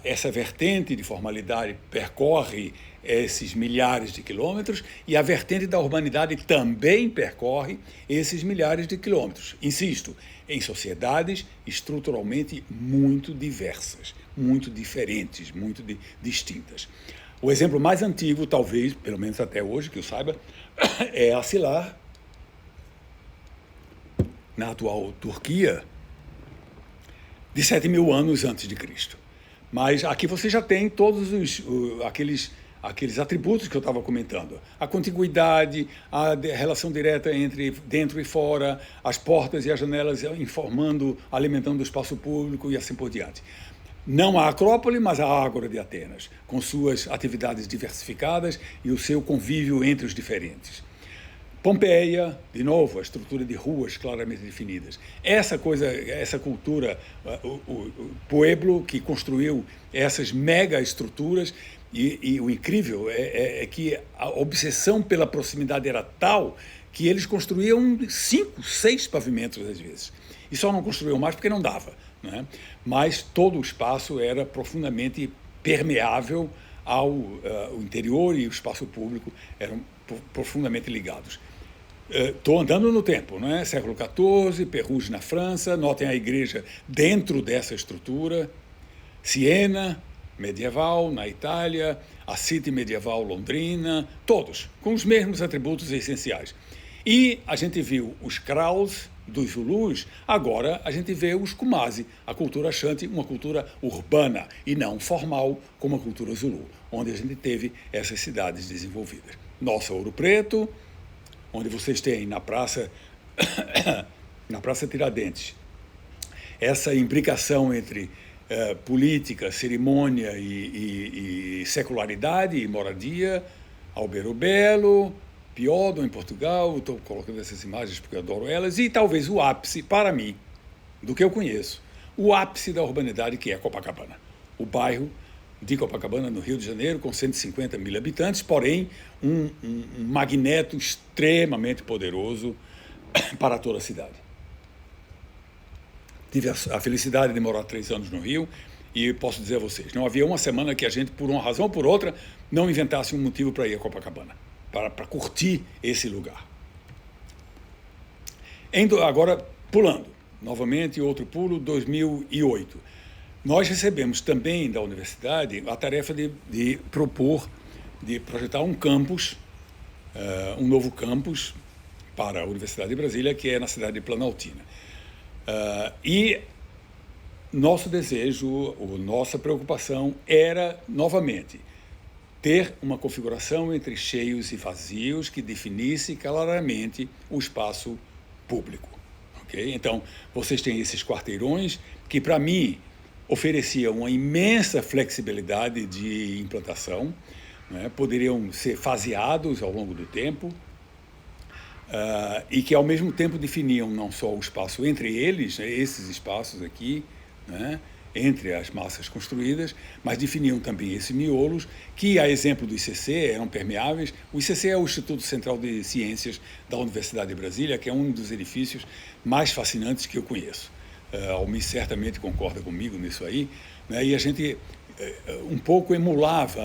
essa vertente de formalidade percorre esses milhares de quilômetros e a vertente da urbanidade também percorre esses milhares de quilômetros. Insisto, em sociedades estruturalmente muito diversas, muito diferentes, muito distintas. O exemplo mais antigo, talvez, pelo menos até hoje, que eu saiba, é Asilar, na atual Turquia, de 7.000 anos antes de Cristo. Mas aqui você já tem todos aqueles atributos que eu estava comentando. A contiguidade, a relação direta entre dentro e fora, as portas e as janelas informando, alimentando o espaço público e assim por diante. Não a Acrópole, mas a Ágora de Atenas, com suas atividades diversificadas e o seu convívio entre os diferentes. Pompeia, de novo, a estrutura de ruas claramente definidas. Essa cultura, o pueblo que construiu essas mega estruturas, e o incrível é que a obsessão pela proximidade era tal que eles construíam 5, 6 pavimentos às vezes. E só não construíam mais porque não dava, né? Mas todo o espaço era profundamente permeável ao interior, e o espaço público eram profundamente ligados. Estou andando no tempo, não é? Século XIV, Peruge na França, notem a igreja dentro dessa estrutura, Siena, medieval, na Itália, a City medieval londrina, todos com os mesmos atributos essenciais. E a gente viu os kraus dos Zulus, agora a gente vê os Kumasi, a cultura Ashanti, uma cultura urbana e não formal como a cultura Zulu, onde a gente teve essas cidades desenvolvidas. Nossa Ouro Preto, onde vocês têm na Praça Tiradentes essa imbricação entre política, cerimônia e secularidade e moradia, Alberobello Belo, Piódon, em Portugal, estou colocando essas imagens porque eu adoro elas, e talvez o ápice, para mim, do que eu conheço, o ápice da urbanidade, que é Copacabana. O bairro de Copacabana, no Rio de Janeiro, com 150 mil habitantes, porém um magneto extremamente poderoso para toda a cidade. Tive a felicidade de morar 3 anos no Rio e posso dizer a vocês, não havia uma semana que a gente, por uma razão ou por outra, não inventasse um motivo para ir a Copacabana, para curtir esse lugar. Agora, pulando, novamente, outro pulo, 2008. Nós recebemos também da universidade a tarefa de projetar um campus, um novo campus para a Universidade de Brasília, que é na cidade de Planaltina. E nosso desejo, nossa preocupação era, novamente, ter uma configuração entre cheios e vazios que definisse claramente o espaço público. Okay? Então, vocês têm esses quarteirões que, para mim, ofereciam uma imensa flexibilidade de implantação, né? Poderiam ser faseados ao longo do tempo, e que, ao mesmo tempo, definiam não só o espaço entre eles, né, esses espaços aqui, né, entre as massas construídas, mas definiam também esses miolos, que, a exemplo do ICC, eram permeáveis. O ICC é o Instituto Central de Ciências da Universidade de Brasília, que é um dos edifícios mais fascinantes que eu conheço. Almir certamente concorda comigo nisso aí, né, e a gente um pouco emulava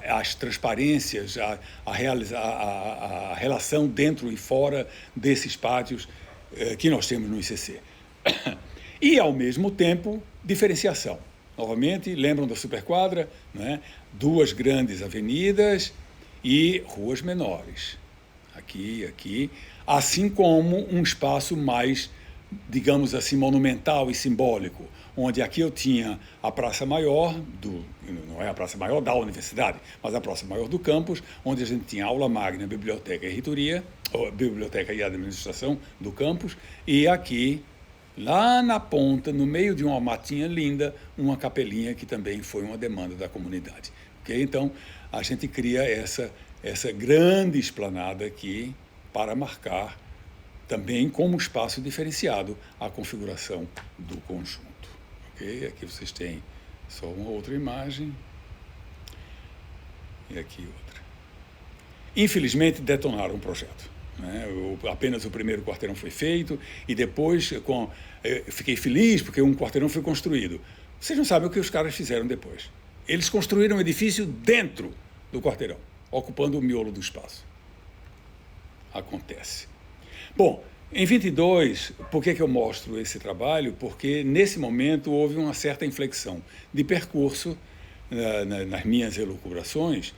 as transparências, a relação dentro e fora desses pátios que nós temos no ICC. E, ao mesmo tempo, diferenciação. Novamente, lembram da superquadra, né? 2 grandes avenidas e ruas menores. Aqui, assim como um espaço mais, digamos assim, monumental e simbólico, onde aqui eu tinha a Praça Maior, não é a Praça Maior da universidade, mas a Praça Maior do campus, onde a gente tinha aula magna, biblioteca e reitoria, ou biblioteca e administração do campus, e aqui lá na ponta, no meio de uma matinha linda, uma capelinha que também foi uma demanda da comunidade. Okay? Então, a gente cria essa grande esplanada aqui para marcar também como espaço diferenciado a configuração do conjunto. Okay? Aqui vocês têm só uma outra imagem e aqui outra. Infelizmente, detonaram o projeto. Né? Apenas o primeiro quarteirão foi feito e depois fiquei feliz porque um quarteirão foi construído. Vocês não sabem o que os caras fizeram depois. Eles construíram um edifício dentro do quarteirão, ocupando o miolo do espaço. Acontece. Bom, em 22, por que eu mostro esse trabalho? Porque nesse momento houve uma certa inflexão de percurso nas minhas elucubrações,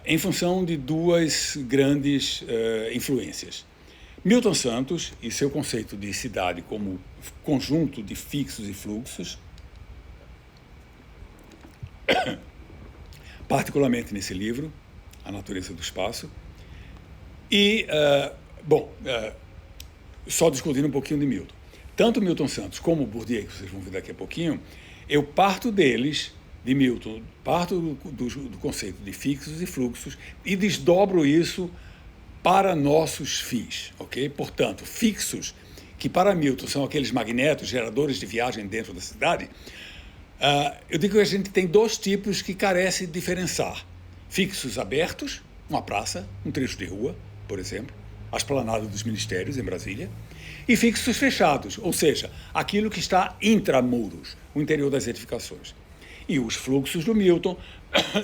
em função de duas grandes influências. Milton Santos e seu conceito de cidade como conjunto de fixos e fluxos, particularmente nesse livro, A Natureza do Espaço, e, só discutindo um pouquinho de Milton. Tanto Milton Santos como Bourdieu, que vocês vão ver daqui a pouquinho, eu parto deles, de Milton, parto do conceito de fixos e fluxos e desdobro isso para nossos fins, ok? Portanto, fixos, que para Milton são aqueles magnetos, geradores de viagem dentro da cidade, eu digo que a gente tem dois tipos que carece de diferenciar. Fixos abertos, uma praça, um trecho de rua, por exemplo, a esplanada dos ministérios em Brasília, e fixos fechados, ou seja, aquilo que está intramuros, o interior das edificações. E os fluxos do Milton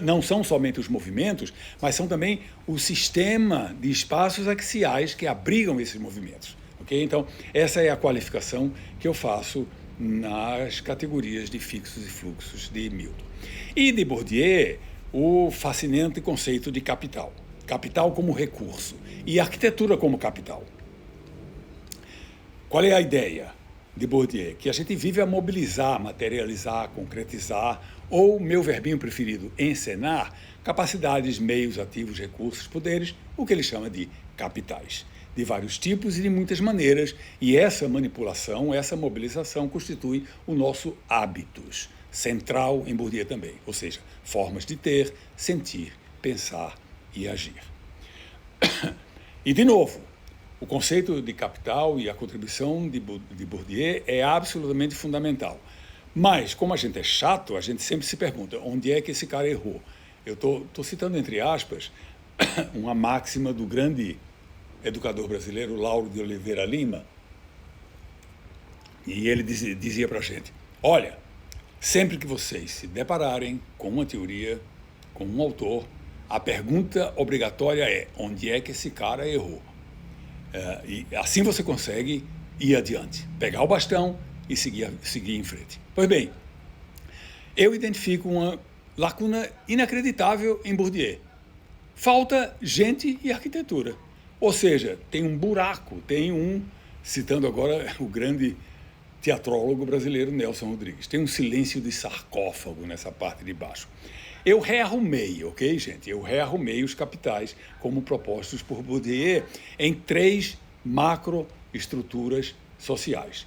não são somente os movimentos, mas são também o sistema de espaços axiais que abrigam esses movimentos. Okay? Então, essa é a qualificação que eu faço nas categorias de fixos e fluxos de Milton. E de Bourdieu, o fascinante conceito de capital. Capital como recurso e arquitetura como capital. Qual é a ideia de Bourdieu? Que a gente vive a mobilizar, materializar, concretizar, ou, meu verbinho preferido, encenar, capacidades, meios, ativos, recursos, poderes, o que ele chama de capitais, de vários tipos e de muitas maneiras, e essa manipulação, essa mobilização constitui o nosso hábitos, central em Bourdieu também, ou seja, formas de ter, sentir, pensar e agir. E, de novo, o conceito de capital e a contribuição de Bourdieu é absolutamente fundamental. Mas, como a gente é chato, a gente sempre se pergunta, onde é que esse cara errou? Eu estou citando, entre aspas, uma máxima do grande educador brasileiro, Lauro de Oliveira Lima, e ele dizia para a gente, olha, sempre que vocês se depararem com uma teoria, com um autor, a pergunta obrigatória é, onde é que esse cara errou? E assim você consegue ir adiante, pegar o bastão e seguir em frente. Pois bem, eu identifico uma lacuna inacreditável em Bourdieu. Falta gente e arquitetura. Ou seja, tem um buraco, citando agora o grande teatrólogo brasileiro Nelson Rodrigues, tem um silêncio de sarcófago nessa parte de baixo. Eu rearrumei, ok, gente? Eu rearrumei os capitais como propostos por Bourdieu em 3 macroestruturas sociais.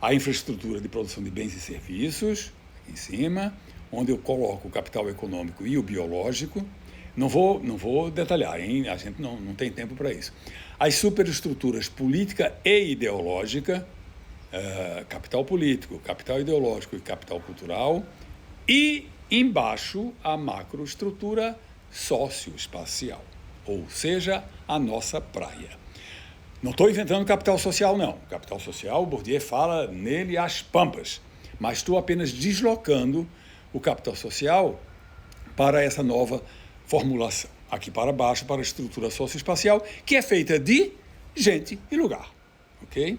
A infraestrutura de produção de bens e serviços, aqui em cima, onde eu coloco o capital econômico e o biológico. Não vou detalhar, hein? A gente não tem tempo para isso. As superestruturas política e ideológica, capital político, capital ideológico e capital cultural, e embaixo a macroestrutura socioespacial, ou seja, a nossa praia. Não estou inventando capital social, não. Capital social, Bourdieu fala nele às pampas, mas estou apenas deslocando o capital social para essa nova formulação. Aqui para baixo, para a estrutura socioespacial, que é feita de gente e lugar, ok?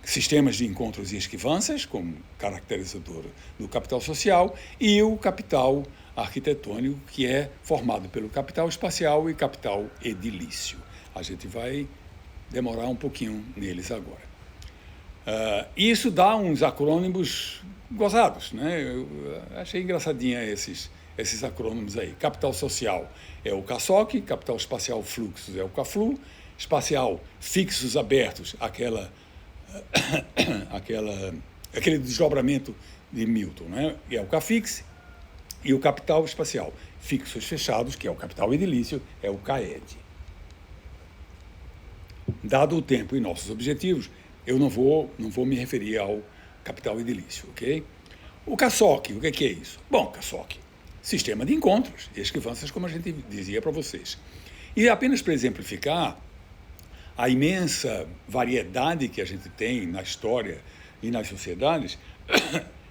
Sistemas de encontros e esquivanças, como caracterizador do capital social, e o capital arquitetônico, que é formado pelo capital espacial e capital edilício. A gente vai demorar um pouquinho neles agora. Isso dá uns acrônimos gozados, né? Eu achei engraçadinha esses acrônimos aí. Capital social é o CASOC, capital espacial fluxos é o CAFLU, espacial fixos abertos, aquela aquele desdobramento de Milton, né? E é o CAFIX e o capital espacial. Fixos fechados, que é o capital edilício, é o CAED. Dado o tempo e nossos objetivos, eu não vou me referir ao capital edilício, ok? O CASOC, o que é isso? Bom, CASOC, sistema de encontros e esquivanças, como a gente dizia para vocês. E apenas para exemplificar a imensa variedade que a gente tem na história e nas sociedades,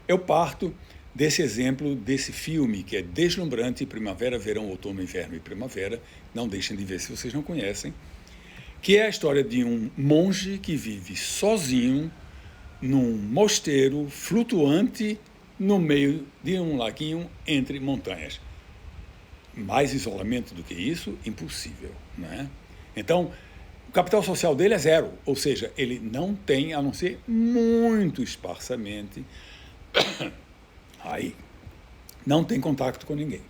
eu parto desse exemplo, desse filme que é deslumbrante, Primavera, Verão, Outono, Inverno e Primavera, não deixem de ver se vocês não conhecem, que é a história de um monge que vive sozinho num mosteiro flutuante no meio de um laguinho entre montanhas. Mais isolamento do que isso, impossível, né? Então, o capital social dele é zero, ou seja, ele não tem, a não ser muito esparsamente, aí, não tem contato com ninguém.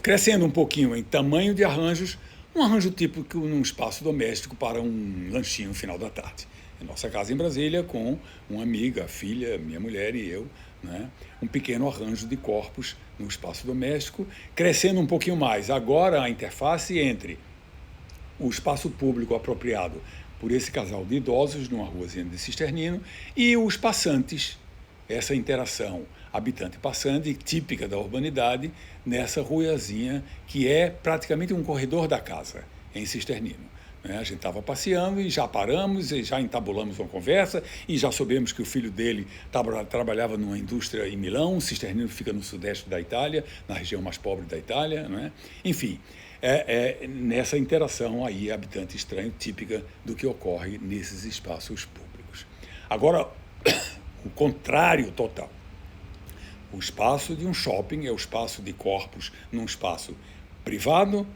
Crescendo um pouquinho em tamanho de arranjos, um arranjo típico num espaço doméstico para um lanchinho no final da tarde. Em nossa casa em Brasília, com uma amiga, a filha, minha mulher e eu, né? Um pequeno arranjo de corpos no espaço doméstico, crescendo um pouquinho mais. Agora a interface entre o espaço público apropriado por esse casal de idosos numa ruazinha de Cisternino e os passantes, essa interação habitante-passante, típica da urbanidade, nessa ruazinha que é praticamente um corredor da casa, em Cisternino. A gente estava passeando e já paramos e já entabulamos uma conversa e já soubemos que o filho dele trabalhava numa indústria em Milão. Cisternino fica no sudeste da Itália, na região mais pobre da Itália, né? Enfim, nessa interação aí habitante estranho, típica do que ocorre nesses espaços públicos. Agora, o contrário total. O espaço de um shopping é o espaço de corpos num espaço privado,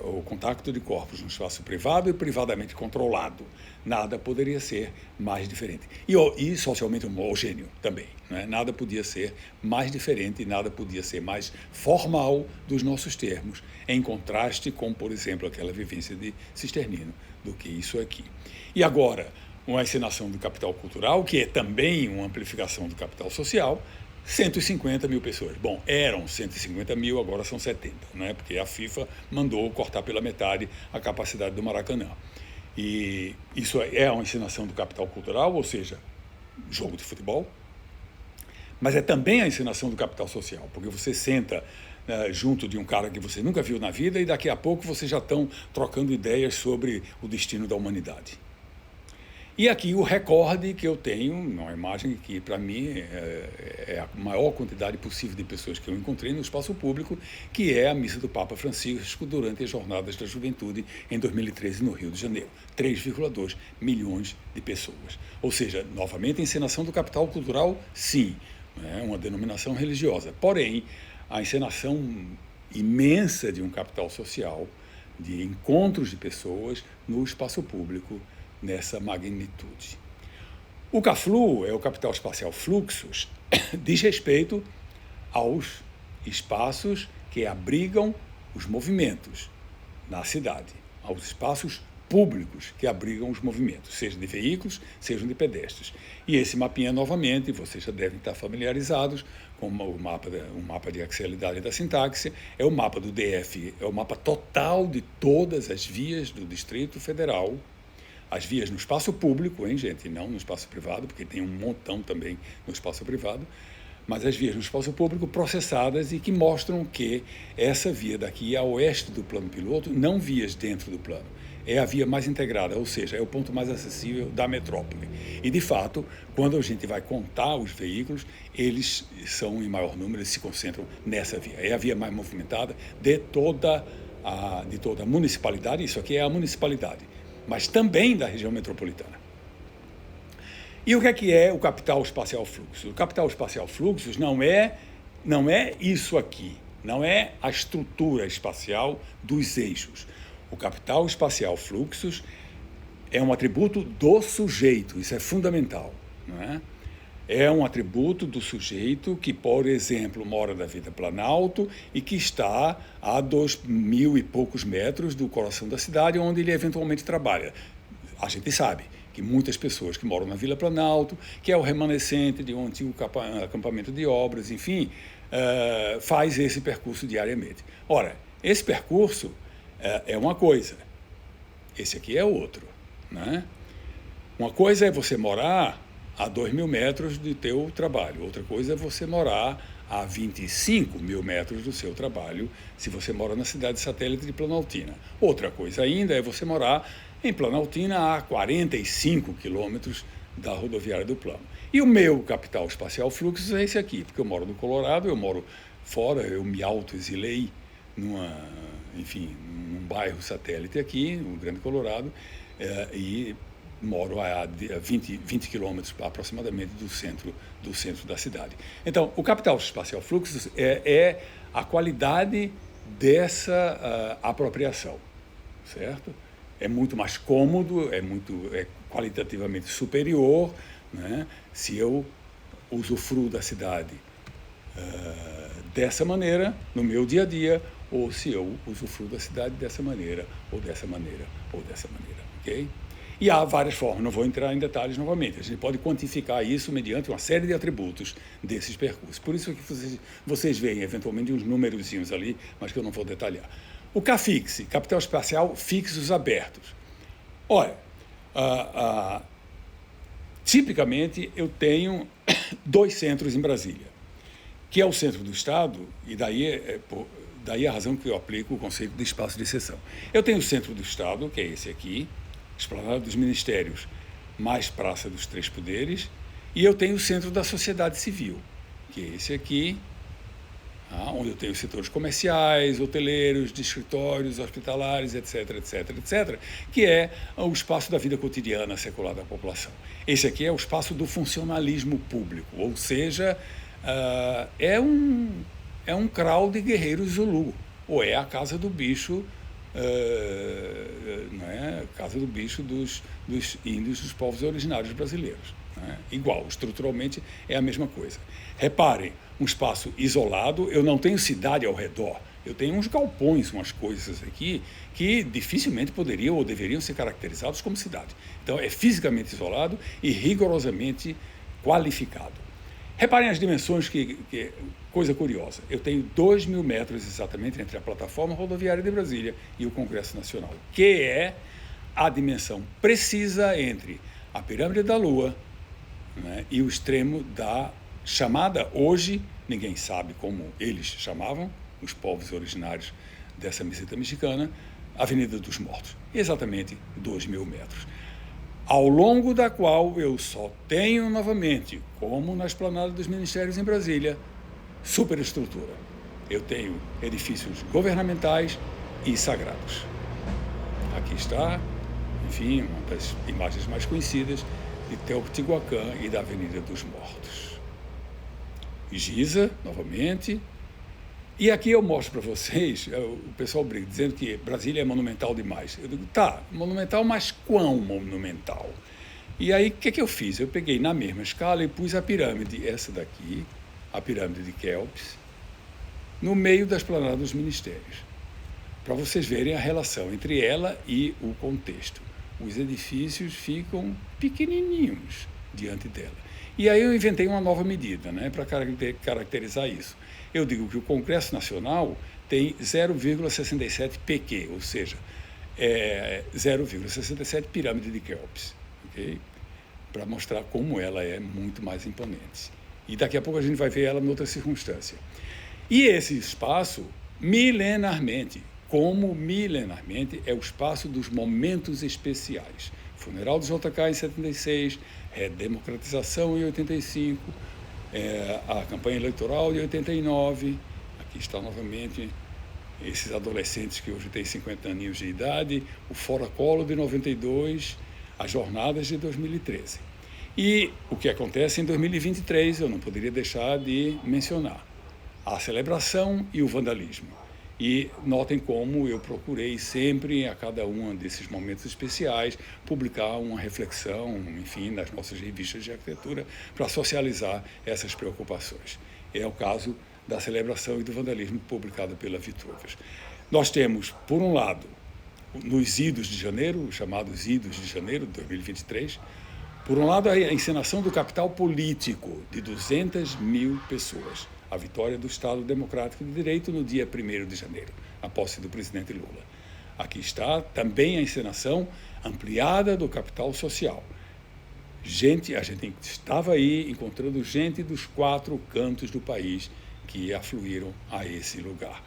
o contato de corpos num espaço privado e privadamente controlado. Nada poderia ser mais diferente. E socialmente homogêneo também. Né? Nada podia ser mais diferente, nada podia ser mais formal dos nossos termos, em contraste com, por exemplo, aquela vivência de Cisternino, do que isso aqui. E agora, uma encenação do capital cultural, que é também uma amplificação do capital social, 150 mil pessoas. Bom, eram 150 mil, agora são 70, né? Porque a FIFA mandou cortar pela metade a capacidade do Maracanã. E isso é uma encenação do capital cultural, ou seja, jogo de futebol, mas é também a encenação do capital social, porque você senta junto de um cara que você nunca viu na vida e daqui a pouco vocês já estão trocando ideias sobre o destino da humanidade. E aqui o recorde que eu tenho, uma imagem que para mim é a maior quantidade possível de pessoas que eu encontrei no espaço público, que é a missa do Papa Francisco durante as Jornadas da Juventude em 2013 no Rio de Janeiro. 3,2 milhões de pessoas. Ou seja, novamente a encenação do capital cultural, sim, é uma denominação religiosa. Porém, a encenação imensa de um capital social, de encontros de pessoas no espaço público, nessa magnitude. O CAFLU, é o Capital Espacial Fluxos, diz respeito aos espaços que abrigam os movimentos na cidade, aos espaços públicos que abrigam os movimentos, sejam de veículos, sejam de pedestres. E esse mapinha, novamente, vocês já devem estar familiarizados com o mapa de axialidade da sintaxe, é o mapa do DF, é o mapa total de todas as vias do Distrito Federal, as vias no espaço público, hein, gente, não no espaço privado, porque tem um montão também no espaço privado, mas as vias no espaço público processadas e que mostram que essa via daqui a oeste do plano piloto, não vias dentro do plano, é a via mais integrada, ou seja, é o ponto mais acessível da metrópole. E, de fato, quando a gente vai contar os veículos, eles são em maior número, eles se concentram nessa via. É a via mais movimentada de toda a municipalidade, isso aqui é a municipalidade, mas também da região metropolitana. E o que é o capital espacial fluxo? O capital espacial fluxos não é isso aqui, não é a estrutura espacial dos eixos. O capital espacial fluxos é um atributo do sujeito, isso é fundamental, não é? É um atributo do sujeito que, por exemplo, mora na Vila Planalto e que está a 2.000 e poucos metros do coração da cidade, onde ele eventualmente trabalha. A gente sabe que muitas pessoas que moram na Vila Planalto, que é o remanescente de um antigo acampamento de obras, enfim, faz esse percurso diariamente. Ora, esse percurso é uma coisa, esse aqui é outro, né? Uma coisa é você morar a 2.000 metros do teu trabalho. Outra coisa é você morar a 25.000 metros do seu trabalho, se você mora na cidade satélite de Planaltina. Outra coisa ainda é você morar em Planaltina a 45 quilômetros da rodoviária do Plano. E o meu capital espacial fluxos é esse aqui, porque eu moro no Colorado, eu moro fora, eu me autoexilei num bairro satélite aqui, no Grande Colorado, e moro a 20 quilômetros aproximadamente do centro da cidade. Então, o capital espacial fluxos é a qualidade dessa apropriação, certo? É muito mais cômodo, é qualitativamente superior, né, se eu usufruo da cidade dessa maneira, no meu dia a dia, ou se eu usufruo da cidade dessa maneira, ou dessa maneira, ou dessa maneira, ok? E há várias formas, não vou entrar em detalhes novamente. A gente pode quantificar isso mediante uma série de atributos desses percursos. Por isso que vocês veem, eventualmente, uns númerozinhos ali, mas que eu não vou detalhar. O CAFIX, Capital Espacial Fixos Abertos. Olha, tipicamente eu tenho 2 centros em Brasília, que é o centro do Estado, e daí a razão que eu aplico o conceito de espaço de exceção. Eu tenho o centro do Estado, que é esse aqui, Esplanada dos Ministérios, mais Praça dos Três Poderes, e eu tenho o centro da sociedade civil, que é esse aqui, onde eu tenho setores comerciais, hoteleiros, de escritórios, hospitalares, etc., etc., etc., que é o espaço da vida cotidiana secular da população. Esse aqui é o espaço do funcionalismo público, ou seja, é um crowd de guerreiros Zulu, ou é a casa do bicho, casa do bicho dos índios, dos povos originários brasileiros. Igual, estruturalmente é a mesma coisa. Reparem, um espaço isolado, eu não tenho cidade ao redor, eu tenho uns galpões, umas coisas aqui que dificilmente poderiam ou deveriam ser caracterizados como cidade. Então é fisicamente isolado e rigorosamente qualificado. Reparem as dimensões, coisa curiosa, eu tenho 2.000 metros exatamente entre a plataforma rodoviária de Brasília e o Congresso Nacional, que é a dimensão precisa entre a pirâmide da Lua, né, e o extremo da chamada, hoje, ninguém sabe como eles chamavam, os povos originários dessa meseta mexicana, Avenida dos Mortos, exatamente 2.000 metros. Ao longo da qual eu só tenho novamente, como na Esplanada dos Ministérios em Brasília, superestrutura. Eu tenho edifícios governamentais e sagrados. Aqui está, enfim, uma das imagens mais conhecidas de Teotihuacan e da Avenida dos Mortos. Giza, novamente. E aqui eu mostro para vocês, o pessoal briga, dizendo que Brasília é monumental demais. Eu digo, tá, monumental, mas quão monumental? E aí, o que eu fiz? Eu peguei na mesma escala e pus a pirâmide, essa daqui, a pirâmide de Kéops, no meio da Esplanada dos Ministérios, para vocês verem a relação entre ela e o contexto. Os edifícios ficam pequenininhos diante dela. E aí eu inventei uma nova medida, né, para caracterizar isso. Eu digo que o Congresso Nacional tem 0,67 PQ, ou seja, 0,67 pirâmide de Kéops, okay? Para mostrar como ela é muito mais imponente. E daqui a pouco a gente vai ver ela em outra circunstância. E esse espaço, milenarmente, é o espaço dos momentos especiais. Funeral do JK em 76, redemocratização em 85, a campanha eleitoral de 89, aqui está novamente esses adolescentes que hoje têm 50 aninhos de idade, o Fora Collor de 92, as jornadas de 2013. E o que acontece em 2023, eu não poderia deixar de mencionar, a celebração e o vandalismo. E notem como eu procurei sempre, a cada um desses momentos especiais, publicar uma reflexão, enfim, nas nossas revistas de arquitetura, para socializar essas preocupações. É o caso da celebração e do vandalismo publicado pela Vitruvius. Nós temos, por um lado, nos Idos de Janeiro, os chamados Idos de Janeiro de 2023, por um lado, a encenação do capital político de 200 mil pessoas, a vitória do Estado Democrático de Direito no dia 1º de janeiro, a posse do presidente Lula. Aqui está também a encenação ampliada do capital social. A gente estava aí encontrando gente dos 4 cantos do país que afluíram a esse lugar.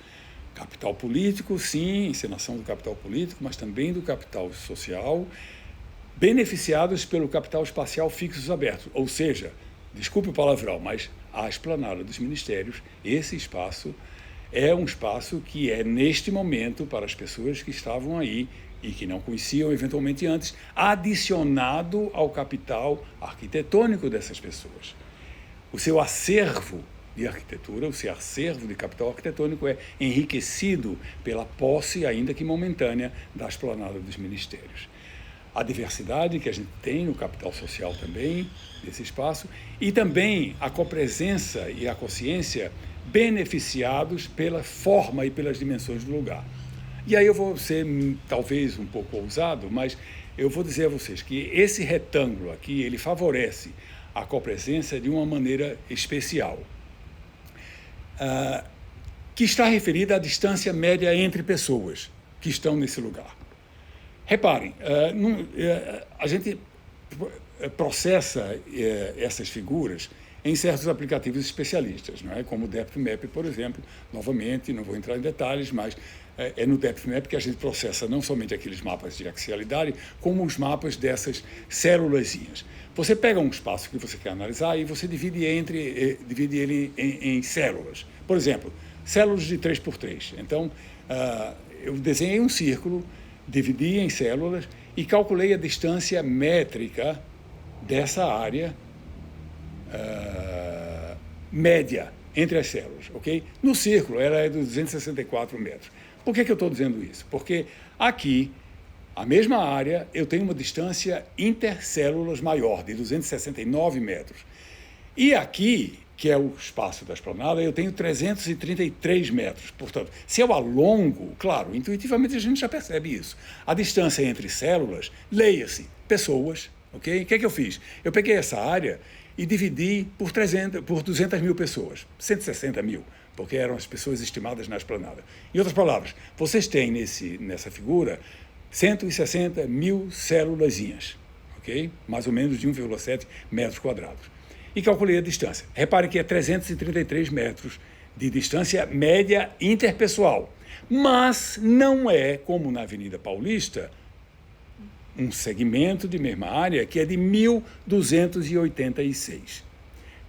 Capital político, sim, encenação do capital político, mas também do capital social, beneficiados pelo capital espacial fixos abertos, ou seja, desculpe o palavrão, mas a esplanada dos ministérios, esse espaço é um espaço que é, neste momento, para as pessoas que estavam aí e que não conheciam eventualmente antes, adicionado ao capital arquitetônico dessas pessoas. O seu acervo de arquitetura, o seu acervo de capital arquitetônico é enriquecido pela posse, ainda que momentânea, da esplanada dos ministérios. A diversidade que a gente tem no capital social também, desse espaço, e também a copresença e a consciência beneficiados pela forma e pelas dimensões do lugar. E aí eu vou ser talvez um pouco ousado, mas eu vou dizer a vocês que esse retângulo aqui, ele favorece a copresença de uma maneira especial, que está referida à distância média entre pessoas que estão nesse lugar. Reparem, a gente processa essas figuras em certos aplicativos especialistas, não é? Como o DepthMap, por exemplo. Novamente, não vou entrar em detalhes, mas é no DepthMap que a gente processa não somente aqueles mapas de axialidade, como os mapas dessas célulazinhas. Você pega um espaço que você quer analisar e você divide ele em células. Por exemplo, células de 3x3. Então, eu desenhei um círculo, dividi em células e calculei a distância métrica dessa área média entre as células, ok? No círculo, ela é de 264 metros. Por que eu estou dizendo isso? Porque aqui, a mesma área, eu tenho uma distância intercélulas maior, de 269 metros. E aqui, que é o espaço da esplanada, eu tenho 333 metros. Portanto, se eu alongo, claro, intuitivamente a gente já percebe isso. A distância entre células, leia-se, pessoas, ok? O que é que eu fiz? Eu peguei essa área e dividi por 200 mil pessoas, 160 mil, porque eram as pessoas estimadas na esplanada. Em outras palavras, vocês têm nessa figura 160 mil célulazinhas, ok? Mais ou menos de 1,7 metros quadrados. E calculei a distância. Repare que é 333 metros de distância média interpessoal. Mas não é, como na Avenida Paulista, um segmento de mesma área que é de 1.286.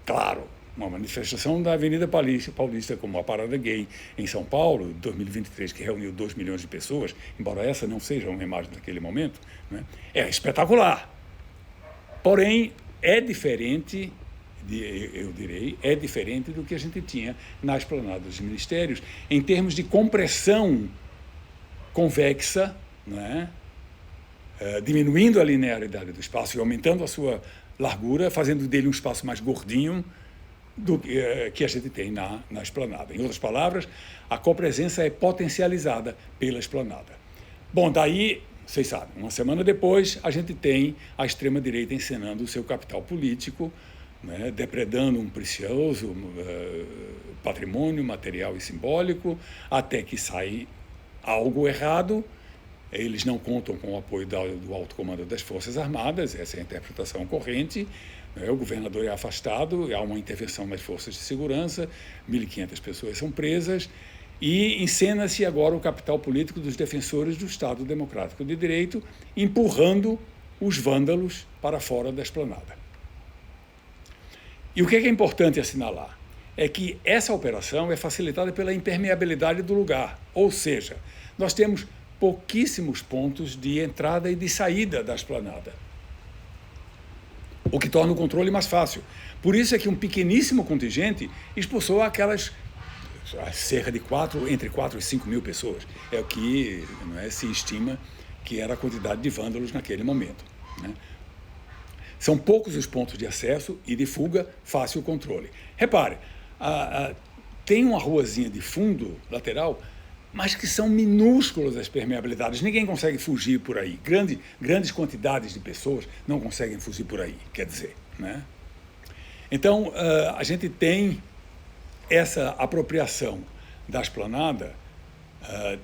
Claro, uma manifestação da Avenida Paulista, como a Parada Gay em São Paulo, 2023, que reuniu 2 milhões de pessoas, embora essa não seja uma imagem daquele momento, né, é espetacular. Porém, é diferente, eu direi, é diferente do que a gente tinha na esplanada dos ministérios, em termos de compressão convexa, né, diminuindo a linearidade do espaço e aumentando a sua largura, fazendo dele um espaço mais gordinho do que a gente tem na esplanada. Em outras palavras, a copresença é potencializada pela esplanada. Bom, daí, vocês sabem, uma semana depois, a gente tem a extrema-direita encenando o seu capital político, né, depredando um precioso patrimônio material e simbólico, até que sai algo errado. Eles não contam com o apoio do alto comando das Forças Armadas, essa é a interpretação corrente. O governador é afastado, há uma intervenção nas forças de segurança, 1.500 pessoas são presas, e encena-se agora o capital político dos defensores do Estado Democrático de Direito, empurrando os vândalos para fora da esplanada. E o que é importante assinalar? É que essa operação é facilitada pela impermeabilidade do lugar, ou seja, nós temos pouquíssimos pontos de entrada e de saída da esplanada, o que torna o controle mais fácil. Por isso é que um pequeníssimo contingente expulsou aquelas cerca de entre 4 e 5 mil pessoas. É o que se estima que era a quantidade de vândalos naquele momento. Né? São poucos os pontos de acesso e de fuga, fácil controle. Repare, tem uma ruazinha de fundo lateral, mas que são minúsculas as permeabilidades. Ninguém consegue fugir por aí. Grandes quantidades de pessoas não conseguem fugir por aí, quer dizer. Né? Então, a gente tem essa apropriação da esplanada,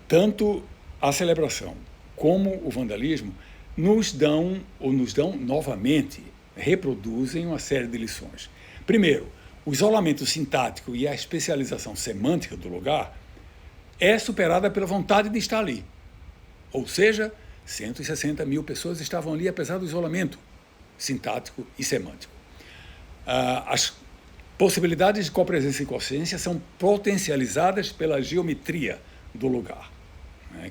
tanto a celebração como o vandalismo, nos dão novamente, reproduzem uma série de lições. Primeiro, o isolamento sintático e a especialização semântica do lugar é superada pela vontade de estar ali. Ou seja, 160 mil pessoas estavam ali apesar do isolamento sintático e semântico. As possibilidades de copresença e consciência são potencializadas pela geometria do lugar, né,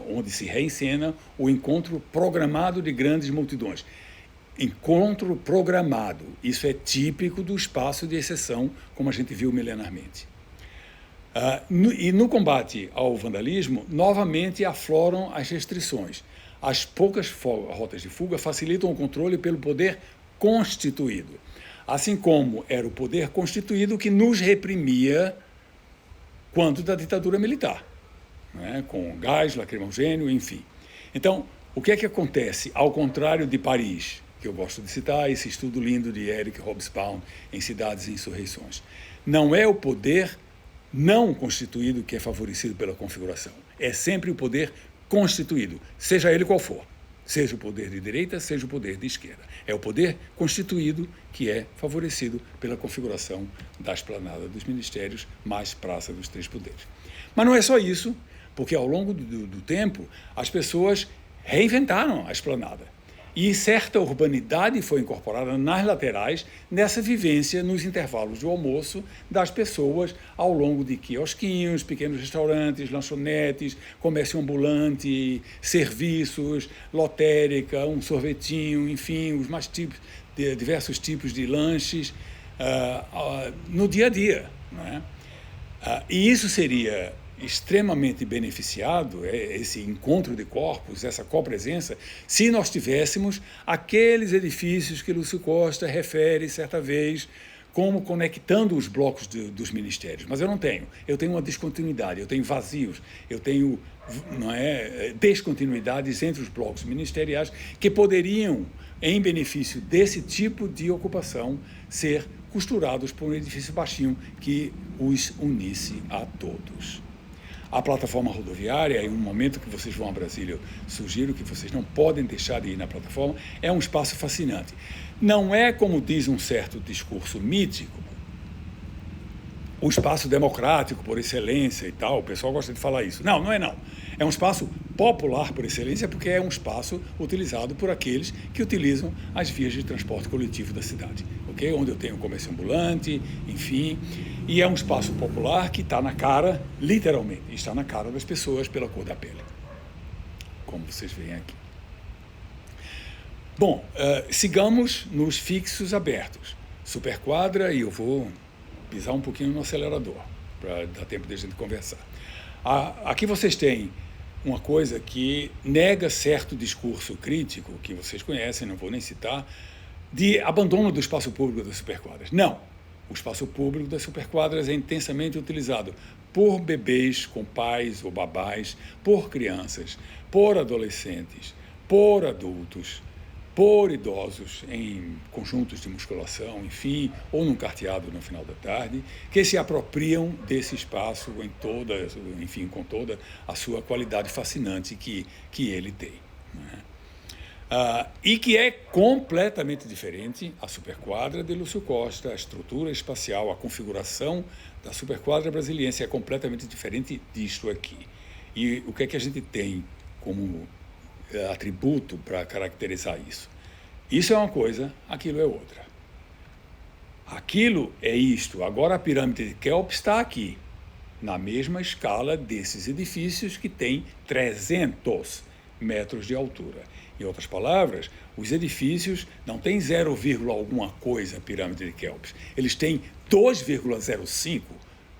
onde se reencena o encontro programado de grandes multidões. Encontro programado, isso é típico do espaço de exceção, como a gente viu milenarmente. E no combate ao vandalismo, novamente afloram as restrições. As poucas rotas de fuga facilitam o controle pelo poder constituído, assim como era o poder constituído que nos reprimia quando da ditadura militar, né, com gás lacrimogêneo, enfim. Então, o que é que acontece, ao contrário de Paris, que eu gosto de citar, esse estudo lindo de Eric Hobsbawm em Cidades e Insurreições? Não é o poder não constituído que é favorecido pela configuração, é sempre o poder constituído, seja ele qual for, seja o poder de direita, seja o poder de esquerda. É o poder constituído que é favorecido pela configuração da esplanada dos ministérios mais Praça dos Três Poderes. Mas não é só isso, porque ao longo do tempo as pessoas reinventaram a esplanada. E certa urbanidade foi incorporada nas laterais nessa vivência nos intervalos do almoço das pessoas ao longo de quiosquinhos, pequenos restaurantes, lanchonetes, comércio ambulante, serviços, lotérica, um sorvetinho, enfim, os mais diversos tipos de lanches no dia a dia. Né? E isso seria extremamente beneficiado, esse encontro de corpos, essa copresença, se nós tivéssemos aqueles edifícios que Lúcio Costa refere certa vez como conectando os blocos dos ministérios. Mas eu não tenho. Eu tenho uma descontinuidade, eu tenho vazios, eu tenho descontinuidades entre os blocos ministeriais que poderiam, em benefício desse tipo de ocupação, ser costurados por um edifício baixinho que os unisse a todos. A plataforma rodoviária, em um momento que vocês vão a Brasília, eu sugiro que vocês não podem deixar de ir na plataforma, é um espaço fascinante. Não é, como diz um certo discurso mítico, o espaço democrático por excelência e tal, o pessoal gosta de falar isso. Não, não é não. É um espaço popular por excelência porque é um espaço utilizado por aqueles que utilizam as vias de transporte coletivo da cidade, ok? Onde eu tenho comércio ambulante, enfim, e é um espaço popular que está na cara, literalmente, está na cara das pessoas pela cor da pele, como vocês veem aqui. Bom, sigamos nos fixos abertos. Superquadra, e eu vou pisar um pouquinho no acelerador, para dar tempo de a gente conversar. Aqui vocês têm uma coisa que nega certo discurso crítico, que vocês conhecem, não vou nem citar, de abandono do espaço público das superquadras. Não! O espaço público das superquadras é intensamente utilizado por bebês com pais ou babás, por crianças, por adolescentes, por adultos, por idosos em conjuntos de musculação, enfim, ou num carteado no final da tarde, que se apropriam desse espaço com toda a sua qualidade fascinante que ele tem. Né? E que é completamente diferente a superquadra de Lúcio Costa, a estrutura espacial, a configuração da superquadra brasiliense é completamente diferente disto aqui. E o que é que a gente tem como atributo para caracterizar isso? Isso é uma coisa, aquilo é outra. Aquilo é isto. Agora a pirâmide de Kelp está aqui, na mesma escala desses edifícios que tem 300 metros de altura. Em outras palavras, os edifícios não têm 0, alguma coisa pirâmide de Kelps. Eles têm 2,05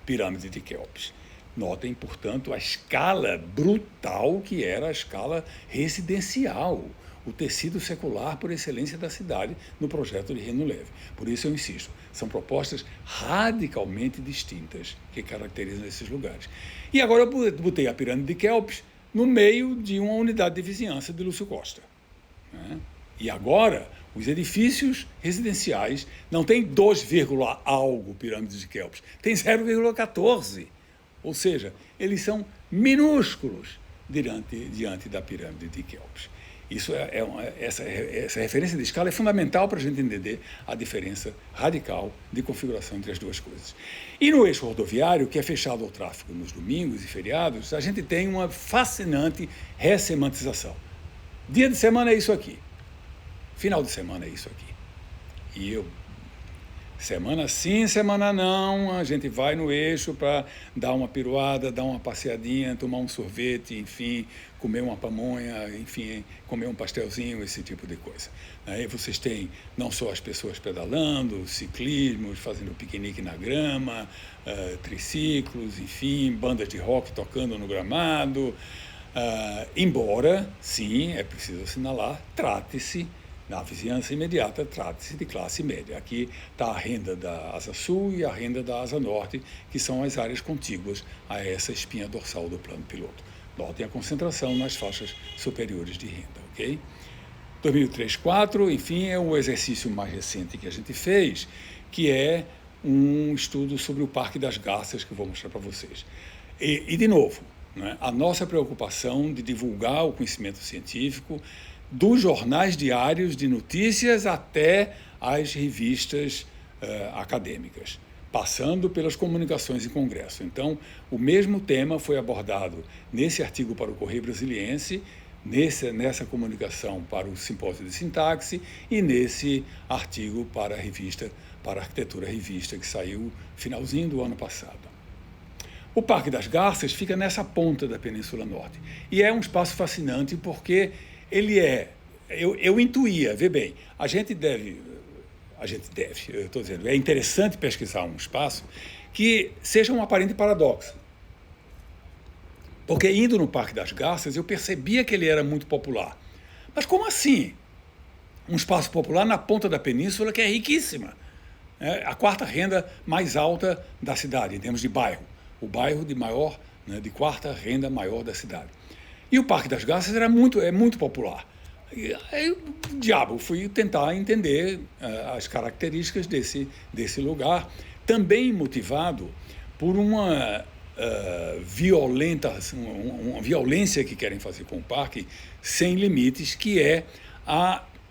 pirâmide de Kelps. Notem, portanto, a escala brutal que era a escala residencial, o tecido secular por excelência da cidade no projeto de Reino Leve. Por isso eu insisto, são propostas radicalmente distintas que caracterizam esses lugares. E agora eu botei a pirâmide de Kelps no meio de uma unidade de vizinhança de Lúcio Costa. Né? E agora, os edifícios residenciais não têm 2, algo pirâmides de Kelps, tem 0,14. Ou seja, eles são minúsculos diante da pirâmide de Kelps. Essa referência de escala é fundamental para a gente entender a diferença radical de configuração entre as duas coisas. E no eixo rodoviário, que é fechado ao tráfego nos domingos e feriados, a gente tem uma fascinante ressemantização. Dia de semana é isso aqui, final de semana é isso aqui. Semana sim, semana não, a gente vai no eixo para dar uma piruada, dar uma passeadinha, tomar um sorvete, enfim, comer uma pamonha, enfim, comer um pastelzinho, esse tipo de coisa. Aí vocês têm não só as pessoas pedalando, ciclismos, fazendo piquenique na grama, triciclos, enfim, bandas de rock tocando no gramado. Embora, sim, é preciso assinalar, trate-se na vizinhança imediata, trata-se de classe média. Aqui está a renda da Asa Sul e a renda da Asa Norte, que são as áreas contíguas a essa espinha dorsal do plano piloto. Notem a concentração nas faixas superiores de renda, ok? 2003-4, enfim, é o exercício mais recente que a gente fez, que é um estudo sobre o Parque das Garças, que eu vou mostrar para vocês. E de novo, né, a nossa preocupação de divulgar o conhecimento científico, dos jornais diários de notícias até as revistas acadêmicas, passando pelas comunicações em congresso. Então, o mesmo tema foi abordado nesse artigo para o Correio Brasiliense, nessa comunicação para o Simpósio de Sintaxe e nesse artigo para a Arquitetura Revista, que saiu finalzinho do ano passado. O Parque das Garças fica nessa ponta da Península Norte e é um espaço fascinante porque ele eu intuía, vê bem, eu estou dizendo, é interessante pesquisar um espaço que seja um aparente paradoxo. Porque indo no Parque das Garças, eu percebia que ele era muito popular. Mas como assim? Um espaço popular na ponta da península que é riquíssima. É a quarta renda mais alta da cidade, em termos de bairro. O bairro de quarta renda maior da cidade. E o Parque das Garças é muito popular. E aí, fui tentar entender as características desse lugar, também motivado por uma violência que querem fazer com o parque sem limites, que é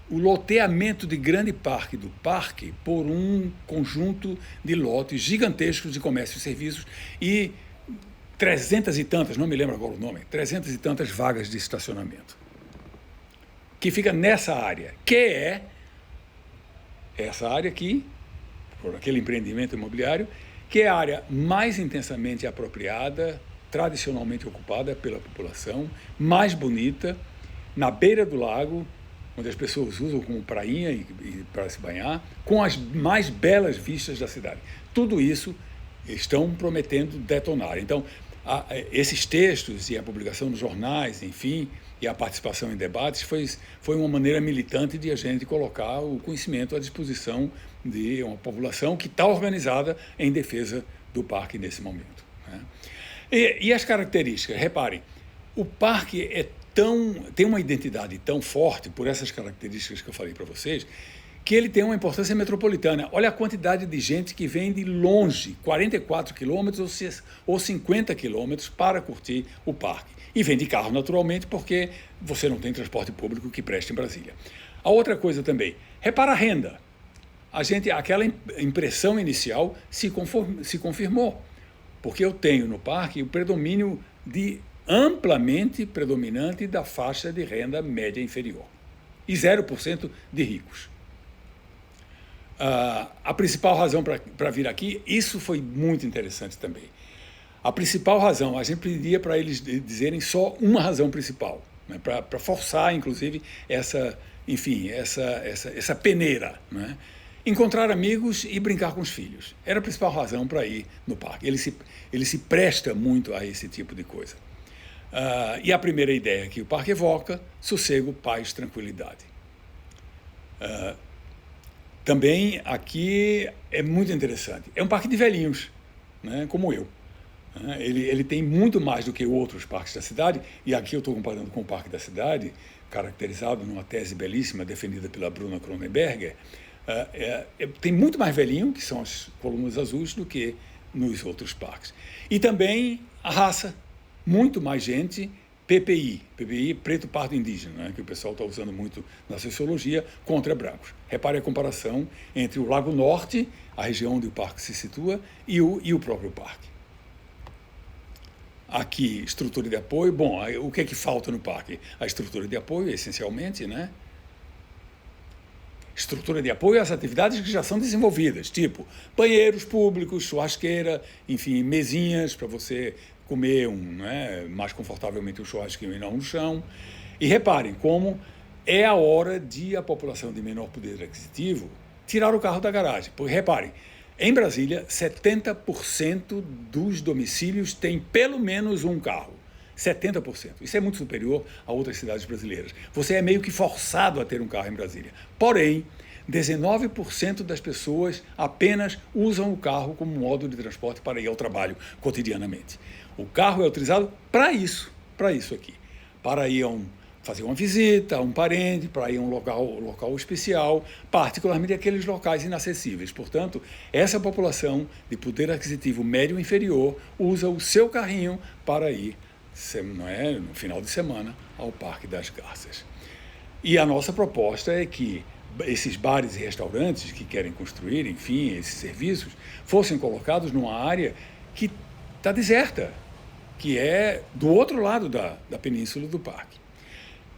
o loteamento de grande parte do parque por um conjunto de lotes gigantescos de comércio e serviços e 300 e tantas, não me lembro agora o nome, 300 e tantas vagas de estacionamento, que fica nessa área, que é essa área aqui, por aquele empreendimento imobiliário, que é a área mais intensamente apropriada, tradicionalmente ocupada pela população, mais bonita, na beira do lago, onde as pessoas usam como prainha e para se banhar, com as mais belas vistas da cidade. Tudo isso estão prometendo detonar. Então, esses textos e a publicação nos jornais, enfim, e a participação em debates foi uma maneira militante de a gente colocar o conhecimento à disposição de uma população que está organizada em defesa do parque nesse momento. Né? E as características, reparem, o parque tem uma identidade tão forte por essas características que eu falei para vocês, que ele tem uma importância metropolitana. Olha a quantidade de gente que vem de longe, 44 quilômetros ou 50 quilômetros para curtir o parque. E vem de carro, naturalmente, porque você não tem transporte público que preste em Brasília. A outra coisa também, repara a renda. Aquela impressão inicial se confirmou, porque eu tenho no parque o predomínio amplamente predominante da faixa de renda média inferior e 0% de ricos. A principal razão para vir aqui, isso foi muito interessante também. A principal razão, a gente pediria para eles dizerem só uma razão principal. né? Para forçar, inclusive, essa peneira, né? Encontrar amigos e brincar com os filhos. Era a principal razão para ir no parque. Ele se presta muito a esse tipo de coisa. E a primeira ideia que o parque evoca: sossego, paz, tranquilidade. Também aqui é muito interessante. É um parque de velhinhos, né, como eu. Ele tem muito mais do que outros parques da cidade, e aqui eu estou comparando com o Parque da Cidade, caracterizado numa tese belíssima defendida pela Bruna Cronenberger. Tem muito mais velhinho, que são as colunas azuis, do que nos outros parques. E também a raça, muito mais gente, PPI, preto pardo indígena, né, que o pessoal está usando muito na sociologia, contra brancos. Repare a comparação entre o Lago Norte, a região onde o parque se situa, e o próprio parque. Aqui, estrutura de apoio. Bom, o que é que falta no parque? A estrutura de apoio, essencialmente, né? Estrutura de apoio às atividades que já são desenvolvidas, tipo banheiros públicos, churrasqueira, enfim, mesinhas para você comer mais confortavelmente um churrasquinho e não no chão. E reparem como é a hora de a população de menor poder aquisitivo tirar o carro da garagem. Porque reparem, em Brasília, 70% dos domicílios têm pelo menos um carro. 70%. Isso é muito superior a outras cidades brasileiras. Você é meio que forçado a ter um carro em Brasília. Porém, 19% das pessoas apenas usam o carro como modo de transporte para ir ao trabalho cotidianamente. O carro é utilizado para isso aqui. Para ir fazer uma visita a um parente, para ir a um local especial, particularmente aqueles locais inacessíveis. Portanto, essa população de poder aquisitivo médio inferior usa o seu carrinho para ir no final de semana, ao Parque das Garças. E a nossa proposta é que esses bares e restaurantes que querem construir, enfim, esses serviços, fossem colocados numa área que está deserta, que é do outro lado da península do parque.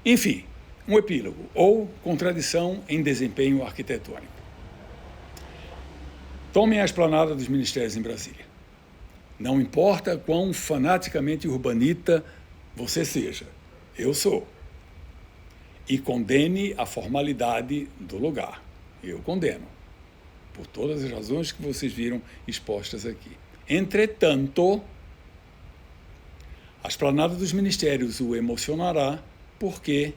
Enfim, um epílogo, ou contradição em desempenho arquitetônico. Tomem a esplanada dos ministérios em Brasília. Não importa quão fanaticamente urbanita você seja, eu sou. E condene a formalidade do lugar. Eu condeno, por todas as razões que vocês viram expostas aqui. Entretanto, a esplanada dos ministérios o emocionará, porque,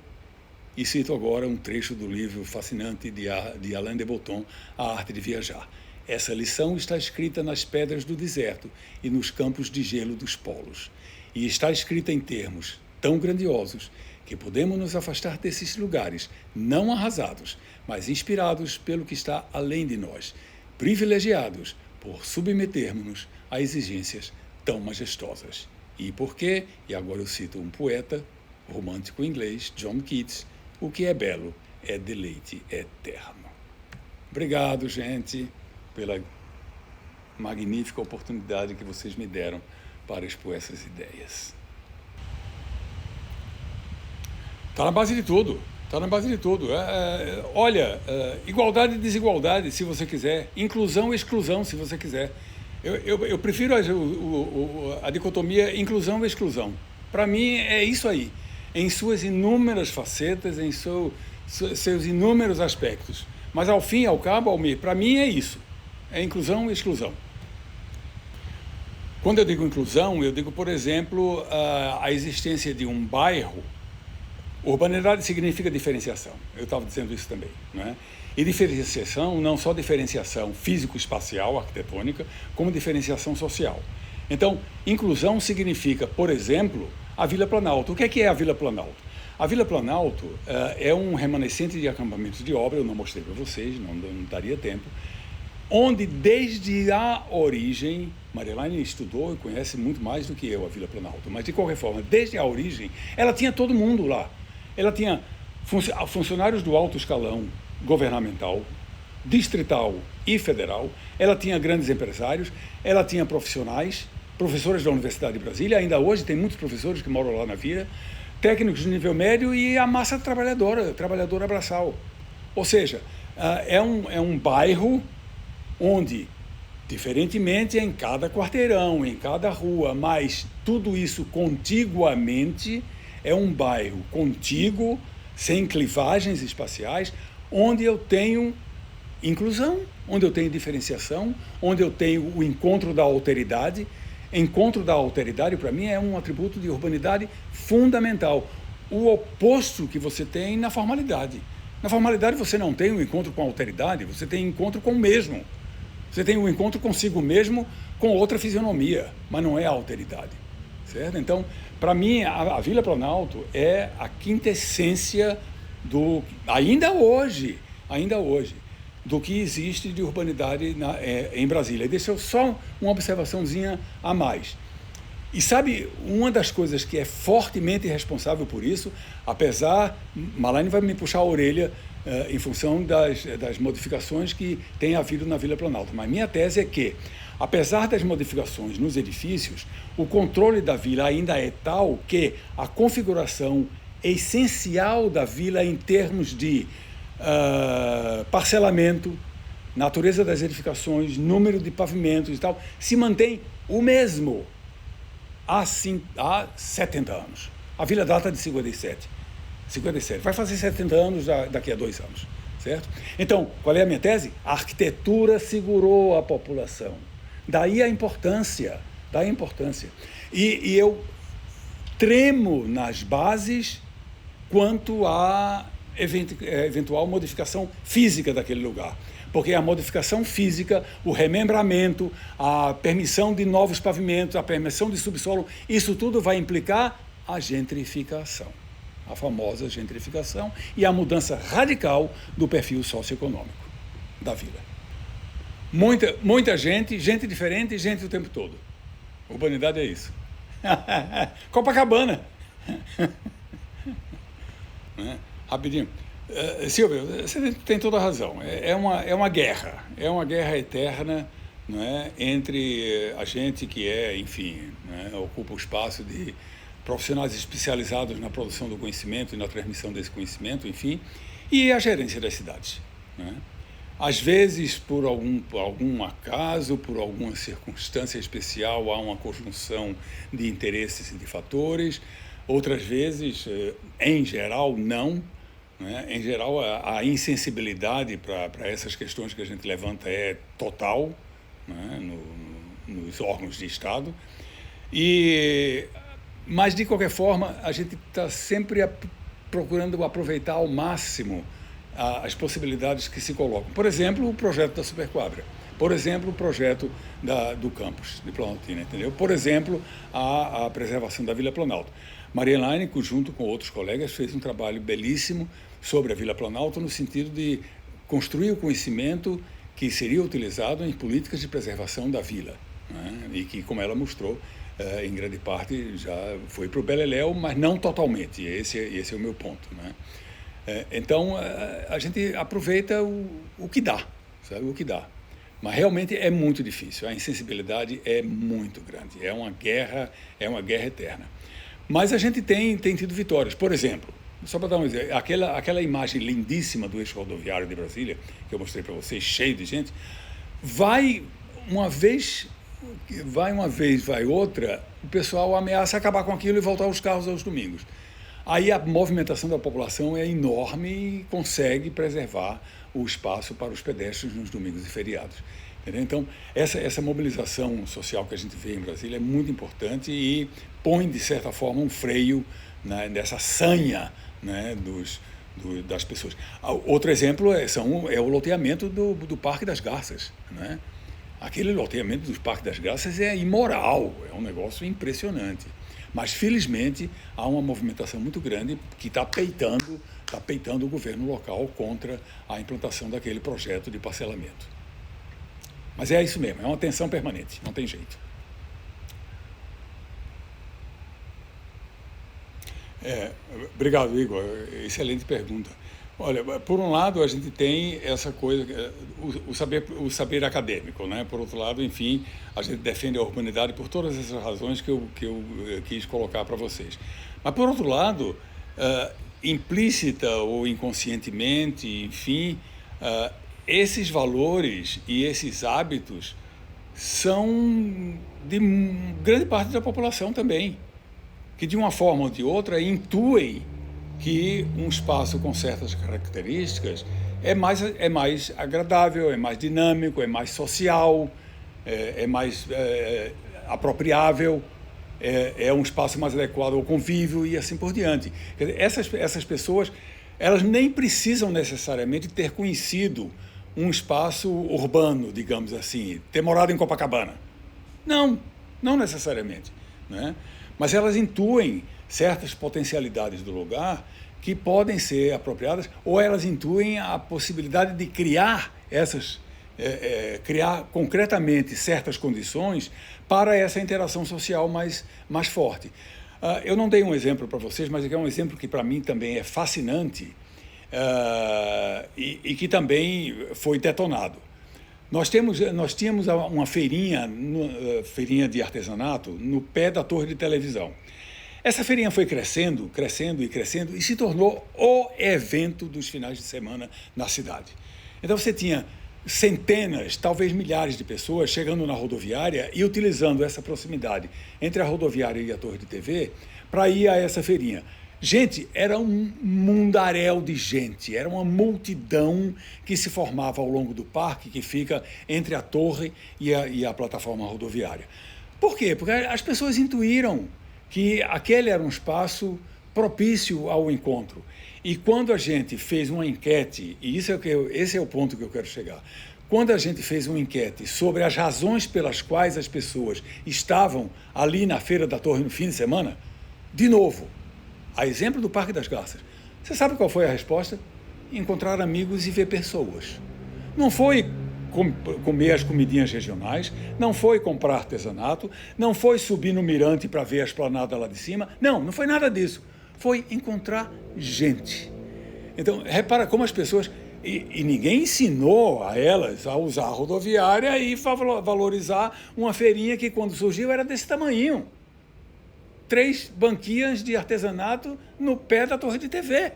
e cito agora um trecho do livro fascinante de Alain de Botton, A Arte de Viajar. Essa lição está escrita nas pedras do deserto e nos campos de gelo dos polos. E está escrita em termos tão grandiosos que podemos nos afastar desses lugares, não arrasados, mas inspirados pelo que está além de nós, privilegiados por submetermos-nos a exigências tão majestosas. E por quê? E agora eu cito um poeta romântico inglês, John Keats: o que é belo é deleite eterno. Obrigado, gente, pela magnífica oportunidade que vocês me deram para expor essas ideias. Está na base de tudo. Igualdade e desigualdade, se você quiser. Inclusão e exclusão, se você quiser. Eu prefiro a dicotomia inclusão e exclusão. Para mim, é isso aí. Em suas inúmeras facetas, em seus inúmeros aspectos. Mas, ao fim e ao cabo, Almir, para mim é isso. É inclusão e exclusão. Quando eu digo inclusão, eu digo, por exemplo, a existência de um bairro. Urbanidade significa diferenciação. Eu estava dizendo isso também, né? E diferenciação, não só diferenciação físico-espacial, arquitetônica, como diferenciação social. Então, inclusão significa, por exemplo, a Vila Planalto. O que é a Vila Planalto? A Vila Planalto é um remanescente de acampamentos de obra, eu não mostrei para vocês, não daria tempo, onde desde a origem, Marielaine estudou e conhece muito mais do que eu a Vila Planalto, mas de qualquer forma, desde a origem, ela tinha todo mundo lá. Ela tinha funcionários do alto escalão governamental, distrital e federal, ela tinha grandes empresários, ela tinha profissionais, professores da Universidade de Brasília, ainda hoje tem muitos professores que moram lá na vila, técnicos de nível médio e a massa trabalhadora braçal. Ou seja, é um bairro onde, diferentemente em cada quarteirão, em cada rua, mas tudo isso contiguamente, é um bairro contíguo, sem clivagens espaciais, onde eu tenho inclusão, onde eu tenho diferenciação, onde eu tenho o encontro da alteridade. Encontro da alteridade, para mim, é um atributo de urbanidade fundamental. O oposto que você tem na formalidade. Na formalidade você não tem um encontro com a alteridade, você tem um encontro com o mesmo. Você tem um encontro consigo mesmo com outra fisionomia, mas não é a alteridade. Certo? Então, para mim, a Vila Planalto é a quintessência do, ainda hoje, do que existe de urbanidade em Brasília. E deixa eu só uma observaçãozinha a mais. E sabe, uma das coisas que é fortemente responsável por isso, apesar, Malaine vai me puxar a orelha em função das modificações que tem havido na Vila Planalto, mas minha tese é que, apesar das modificações nos edifícios, o controle da vila ainda é tal que a configuração essencial da vila em termos de parcelamento, natureza das edificações, número de pavimentos e tal, se mantém o mesmo há 70 anos. A vila data de 57. Vai fazer 70 anos daqui a 2 anos, certo? Então, qual é a minha tese? A arquitetura segurou a população. Daí a importância. E eu tremo nas bases quanto à eventual modificação física daquele lugar. Porque a modificação física, o remembramento, a permissão de novos pavimentos, a permissão de subsolo, isso tudo vai implicar a gentrificação, a famosa gentrificação e a mudança radical do perfil socioeconômico da vila. Muita gente diferente, gente o tempo todo. Urbanidade é isso. Copacabana. Rapidinho. Silvio, você tem toda a razão. É uma guerra eterna, não é, entre a gente que ocupa o espaço de profissionais especializados na produção do conhecimento e na transmissão desse conhecimento, enfim, e a gerência das cidades. Não é? Às vezes, por algum acaso, por alguma circunstância especial, há uma conjunção de interesses e de fatores. Outras vezes, em geral, não. Em geral, a insensibilidade para essas questões que a gente levanta é total, nos órgãos de Estado. Mas, de qualquer forma, a gente está sempre procurando aproveitar ao máximo as possibilidades que se colocam. Por exemplo, o projeto da Superquadra. Por exemplo, o projeto do campus de Planaltina, entendeu? Por exemplo, a preservação da Vila Planalto. Maria Elaine, junto com outros colegas, fez um trabalho belíssimo sobre a Vila Planalto no sentido de construir o conhecimento que seria utilizado em políticas de preservação da vila, né? E que, como ela mostrou, em grande parte já foi para o beleléu, mas não totalmente. Esse é o meu ponto, né? Então, a gente aproveita o que dá, sabe? O que dá. Mas realmente é muito difícil, a insensibilidade é muito grande, é uma guerra eterna. Mas a gente tem tido vitórias. Por exemplo, só para dar um exemplo, aquela imagem lindíssima do eixo rodoviário de Brasília, que eu mostrei para vocês, cheio de gente, vai uma vez, vai outra, o pessoal ameaça acabar com aquilo e voltar os carros aos domingos. Aí a movimentação da população é enorme e consegue preservar o espaço para os pedestres nos domingos e feriados. Entendeu? Então, essa mobilização social que a gente vê em Brasília é muito importante e põe, de certa forma, um freio, né, nessa sanha, né, das pessoas. Outro exemplo é o loteamento do Parque das Garças. Né? Aquele loteamento do Parque das Garças é imoral, é um negócio impressionante. Mas, felizmente, há uma movimentação muito grande que está peitando o governo local contra a implantação daquele projeto de parcelamento. Mas é isso mesmo, é uma tensão permanente, não tem jeito. Obrigado, Igor. Excelente pergunta. Olha, por um lado, a gente tem essa coisa, o saber acadêmico, né? Por outro lado, enfim, a gente defende a urbanidade por todas essas razões que eu quis colocar para vocês. Mas, por outro lado, implícita ou inconscientemente, enfim, esses valores e esses hábitos são de grande parte da população também. que de uma forma ou de outra intuem que um espaço com certas características é mais agradável, é mais dinâmico, é mais social, é mais apropriável, é um espaço mais adequado ao convívio e assim por diante. Quer dizer, essas pessoas, elas nem precisam necessariamente ter conhecido um espaço urbano, digamos assim, ter morado em Copacabana. Não necessariamente, né? Mas elas intuem certas potencialidades do lugar que podem ser apropriadas, ou elas intuem a possibilidade de criar criar concretamente certas condições para essa interação social mais forte. Eu não dei um exemplo para vocês, mas é um exemplo que para mim também é fascinante e que também foi detonado. Nós tínhamos uma feirinha de artesanato no pé da torre de televisão. Essa feirinha foi crescendo e se tornou o evento dos finais de semana na cidade. Então você tinha centenas, talvez milhares de pessoas chegando na rodoviária e utilizando essa proximidade entre a rodoviária e a torre de TV para ir a essa feirinha. Gente, era um mundaréu de gente, era uma multidão que se formava ao longo do parque que fica entre a torre e a plataforma rodoviária. Por quê? Porque as pessoas intuíram que aquele era um espaço propício ao encontro. E quando a gente fez uma enquete, e esse é o ponto que eu quero chegar, quando a gente fez uma enquete sobre as razões pelas quais as pessoas estavam ali na Feira da Torre no fim de semana, de novo, a exemplo do Parque das Garças, você sabe qual foi a resposta? Encontrar amigos e ver pessoas. Não foi comer as comidinhas regionais, não foi comprar artesanato, não foi subir no mirante para ver a esplanada lá de cima, não foi nada disso. Foi encontrar gente. Então, repara como as pessoas... E ninguém ensinou a elas a usar a rodoviária e valorizar uma feirinha que, quando surgiu, era desse tamanhinho. 3 banquinhas de artesanato no pé da torre de TV.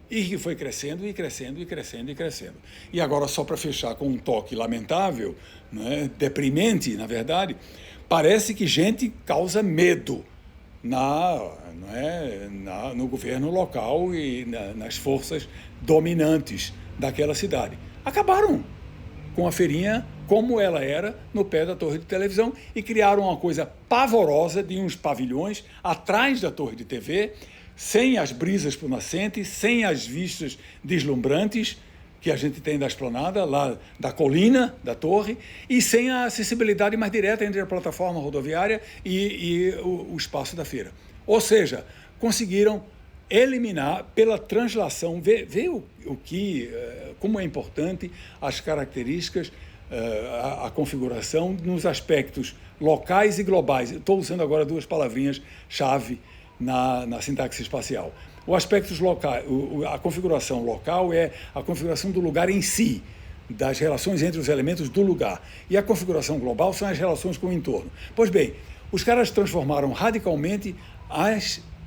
E que foi crescendo e crescendo e crescendo e crescendo. E agora, só para fechar com um toque lamentável, né, deprimente, na verdade, parece que gente causa medo no governo local e nas forças dominantes daquela cidade. Acabaram com a feirinha como ela era no pé da torre de televisão e criaram uma coisa pavorosa de uns pavilhões atrás da torre de TV, sem as brisas para o nascente, sem as vistas deslumbrantes que a gente tem da esplanada, lá da colina da torre, e sem a acessibilidade mais direta entre a plataforma rodoviária e o espaço da feira. Ou seja, conseguiram eliminar pela translação, ver como é importante as características, a configuração nos aspectos locais e globais. Estou usando agora 2 palavrinhas-chave na sintaxe espacial. O aspecto local, a configuração local é a configuração do lugar em si, das relações entre os elementos do lugar. E a configuração global são as relações com o entorno. Pois bem, os caras transformaram radicalmente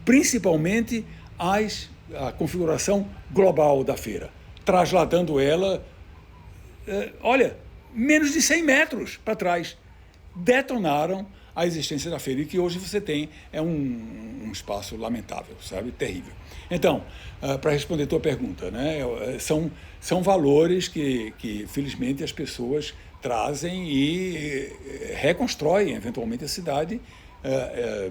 principalmente a configuração global da feira, trasladando ela, menos de 100 metros para trás. Detonaram a existência da feira, e que hoje você tem um espaço lamentável, sabe? Terrível. Então, para responder a tua pergunta, né, são valores que, felizmente, as pessoas trazem e reconstroem, eventualmente, a cidade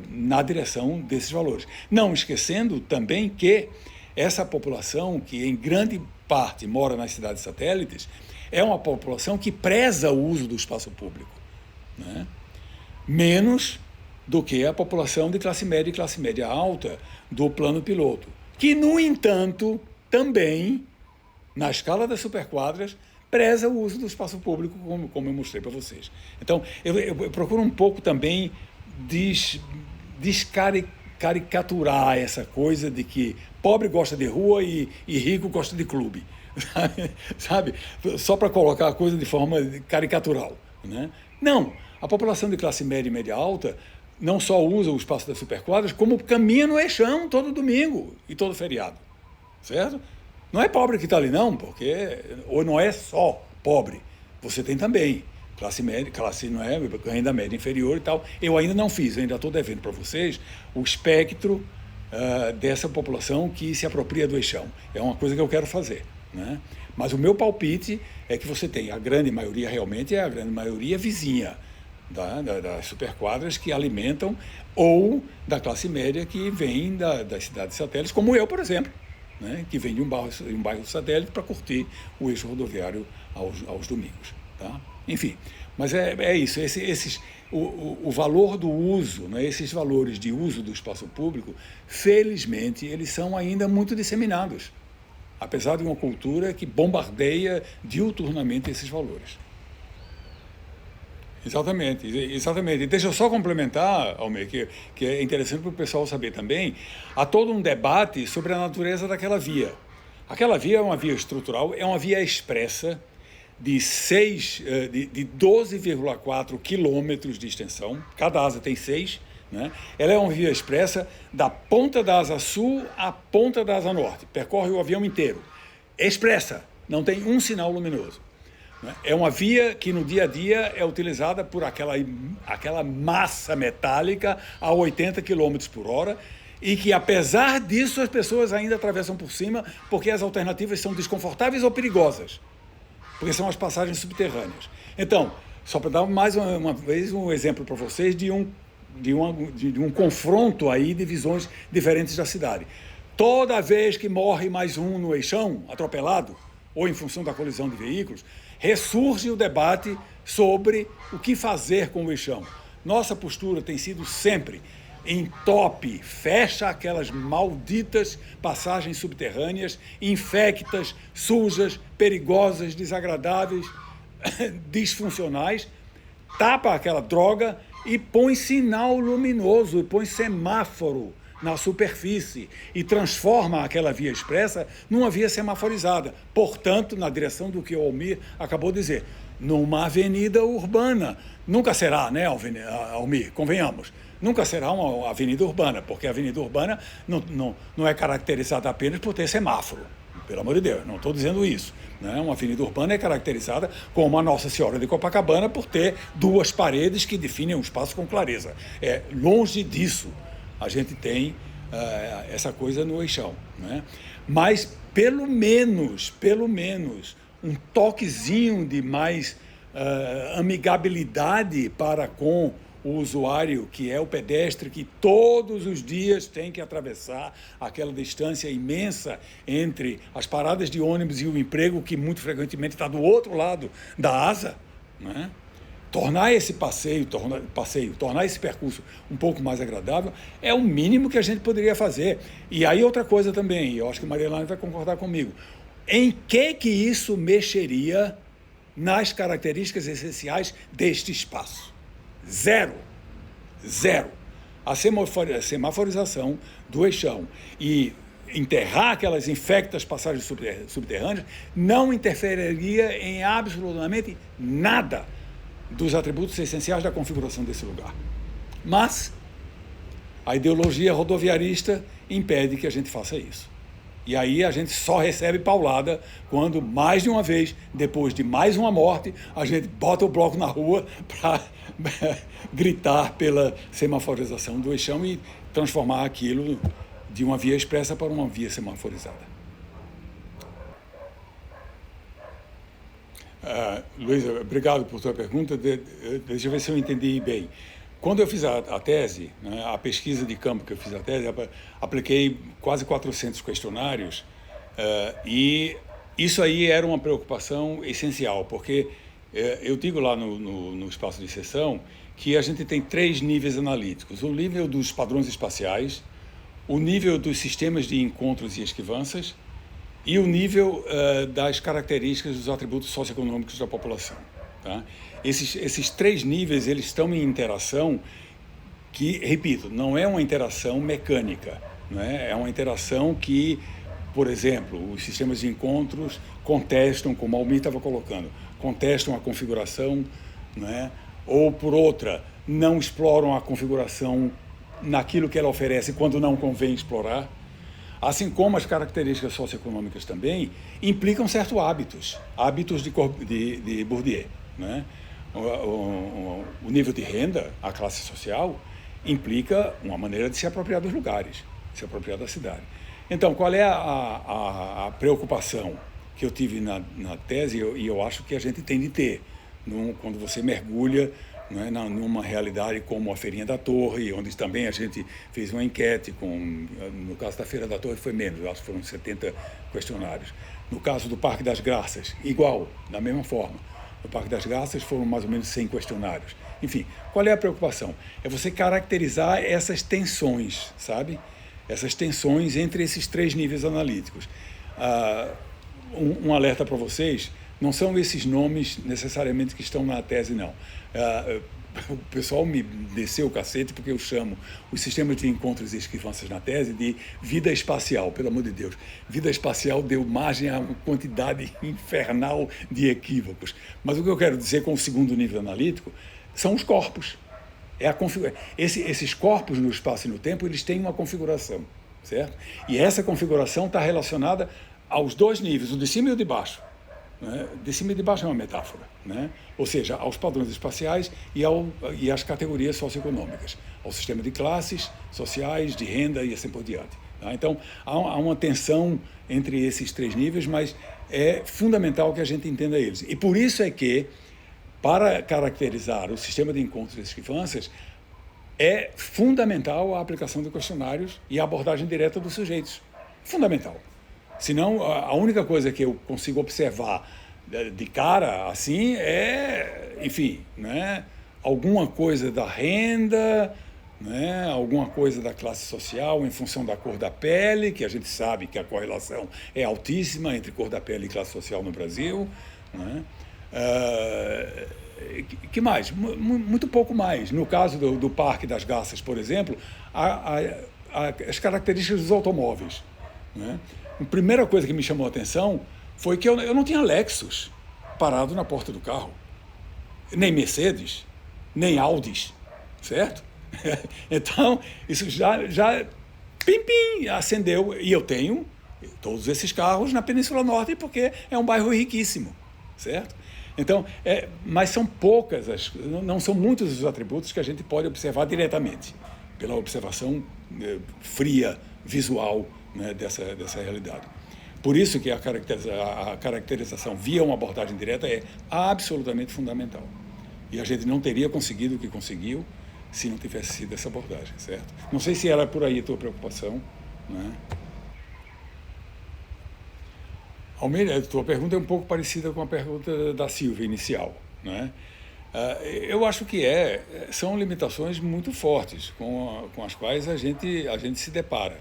na direção desses valores. Não esquecendo também que essa população, que em grande parte mora nas cidades satélites, é uma população que preza o uso do espaço público, né? Menos do que a população de classe média e classe média alta do plano piloto, que, no entanto, também, na escala das superquadras, preza o uso do espaço público, como eu mostrei para vocês. Então, eu procuro um pouco também descaricaturar essa coisa de que pobre gosta de rua e rico gosta de clube, sabe? Só para colocar a coisa de forma caricatural, né? Não, a população de classe média e média alta não só usa o espaço das superquadras, como caminha no eixão todo domingo e todo feriado, certo? Não é pobre que está ali não, ou não é só pobre, você tem também, classe não é, renda média inferior e tal. Eu ainda não fiz, eu ainda estou devendo para vocês o espectro dessa população que se apropria do eixão. É uma coisa que eu quero fazer, né? Mas o meu palpite é que você tem a grande maioria, realmente é a grande maioria vizinha das superquadras que alimentam, ou da classe média que vem das cidades satélites, como eu, por exemplo, né, que vem de um bairro satélite para curtir o eixo rodoviário aos domingos. Tá? Enfim, mas é isso. O valor do uso, né, esses valores de uso do espaço público, felizmente, eles são ainda muito disseminados, apesar de uma cultura que bombardeia diuturnamente esses valores. Exatamente, exatamente. E deixa eu só complementar, Almir, que é interessante para o pessoal saber também, há todo um debate sobre a natureza daquela via. Aquela via é uma via estrutural, é uma via expressa de 12,4 quilômetros de extensão, cada asa tem 6, né? Ela é uma via expressa da ponta da asa sul à ponta da asa norte, percorre o avião inteiro. Expressa, não tem um sinal luminoso. É uma via que no dia a dia é utilizada por aquela massa metálica a 80 km por hora e que, apesar disso, as pessoas ainda atravessam por cima porque as alternativas são desconfortáveis ou perigosas, porque são as passagens subterrâneas. Então, só para dar mais uma vez um exemplo para vocês de um confronto aí de visões diferentes da cidade. Toda vez que morre mais um no eixão, atropelado, ou em função da colisão de veículos, ressurge o debate sobre o que fazer com o eixão. Nossa postura tem sido sempre entope, fecha aquelas malditas passagens subterrâneas, infectas, sujas, perigosas, desagradáveis, disfuncionais, tapa aquela droga e põe sinal luminoso, e põe semáforo na superfície e transforma aquela via expressa numa via semaforizada. Portanto, na direção do que o Almir acabou de dizer, numa avenida urbana. Nunca será, né, Almir? Convenhamos. Nunca será uma avenida urbana, porque a avenida urbana não é caracterizada apenas por ter semáforo. Pelo amor de Deus, não estou dizendo isso. Né? Uma avenida urbana é caracterizada como a Nossa Senhora de Copacabana por ter duas paredes que definem um espaço com clareza. É longe disso. A gente tem essa coisa no eixão, né? Mas pelo menos um toquezinho de mais amigabilidade para com o usuário, que é o pedestre, que todos os dias tem que atravessar aquela distância imensa entre as paradas de ônibus e o emprego, que muito frequentemente está do outro lado da asa, né? Tornar esse tornar esse percurso um pouco mais agradável é o mínimo que a gente poderia fazer. E aí outra coisa também, eu acho que a Maria Helena vai concordar comigo, em que isso mexeria nas características essenciais deste espaço? Zero. A semaforização do eixão e enterrar aquelas infectas passagens subterrâneas não interferiria em absolutamente nada dos atributos essenciais da configuração desse lugar. Mas a ideologia rodoviarista impede que a gente faça isso. E aí a gente só recebe paulada quando, mais de uma vez, depois de mais uma morte, a gente bota o bloco na rua para gritar pela semaforização do eixão e transformar aquilo de uma via expressa para uma via semaforizada. Luísa, obrigado por sua pergunta. Deixa eu ver se eu entendi bem. Quando eu fiz a tese, né, a pesquisa de campo que eu fiz a tese, apliquei quase 400 questionários e isso aí era uma preocupação essencial, porque eu digo lá no espaço de sessão que a gente tem 3 níveis analíticos: o nível dos padrões espaciais, o nível dos sistemas de encontros e esquivanças e o nível das características dos atributos socioeconômicos da população. Tá? Esses 3 níveis, eles estão em interação que, repito, não é uma interação mecânica, não é? É uma interação que, por exemplo, os sistemas de encontros contestam, como a Almir estava colocando, contestam a configuração, não é? Ou, por outra, não exploram a configuração naquilo que ela oferece quando não convém explorar. Assim como as características socioeconômicas também implicam certos hábitos de Bourdieu, né? O nível de renda, a classe social, implica uma maneira de se apropriar dos lugares, se apropriar da cidade. Então, qual é a preocupação que eu tive na tese, e eu acho que a gente tem de ter, quando você mergulha, né, numa realidade como a Feirinha da Torre, onde também a gente fez uma enquete, no caso da Feira da Torre foi menos, eu acho que foram 70 questionários. No caso do Parque das Graças, igual, da mesma forma. No Parque das Graças foram mais ou menos 100 questionários. Enfim, qual é a preocupação? É você caracterizar essas tensões, sabe? Essas tensões entre esses 3 níveis analíticos. Um alerta para vocês, não são esses nomes necessariamente que estão na tese, não. O pessoal me desceu o cacete porque eu chamo os sistemas de encontros e esquivanças na tese de vida espacial, pelo amor de Deus. Vida espacial deu margem a uma quantidade infernal de equívocos. Mas o que eu quero dizer com o segundo nível analítico são os corpos. Esses corpos no espaço e no tempo, eles têm uma configuração, certo? E essa configuração está relacionada aos 2 níveis, o de cima e o de baixo. Né? De cima e de baixo é uma metáfora, né? Ou seja, aos padrões espaciais e às categorias socioeconômicas, ao sistema de classes sociais, de renda e assim por diante. Tá? Então, há uma tensão entre esses 3 níveis, mas é fundamental que a gente entenda eles. E por isso é que, para caracterizar o sistema de encontros e esquivanças, é fundamental a aplicação de questionários e a abordagem direta dos sujeitos. Fundamental. Senão, a única coisa que eu consigo observar de cara, assim, é, enfim, né, alguma coisa da renda, né, alguma coisa da classe social em função da cor da pele, que a gente sabe que a correlação é altíssima entre cor da pele e classe social no Brasil. Né? Que mais? Muito pouco mais. No caso do Parque das Garças, por exemplo, as características dos automóveis. Né? A primeira coisa que me chamou a atenção foi que eu não tinha Lexus parado na porta do carro, nem Mercedes, nem Audis, certo? Então, isso já pim, acendeu. E eu tenho todos esses carros na Península Norte porque é um bairro riquíssimo, certo? Então, mas são poucas, não são muitos os atributos que a gente pode observar diretamente, pela observação fria, visual, né, dessa realidade. Por isso que a caracterização via uma abordagem direta é absolutamente fundamental. E a gente não teria conseguido o que conseguiu se não tivesse sido essa abordagem, certo? Não sei se era por aí a tua preocupação, né? Almeida, a tua pergunta é um pouco parecida com a pergunta da Silvia inicial, né? Eu acho que são limitações muito fortes com as quais a gente se depara.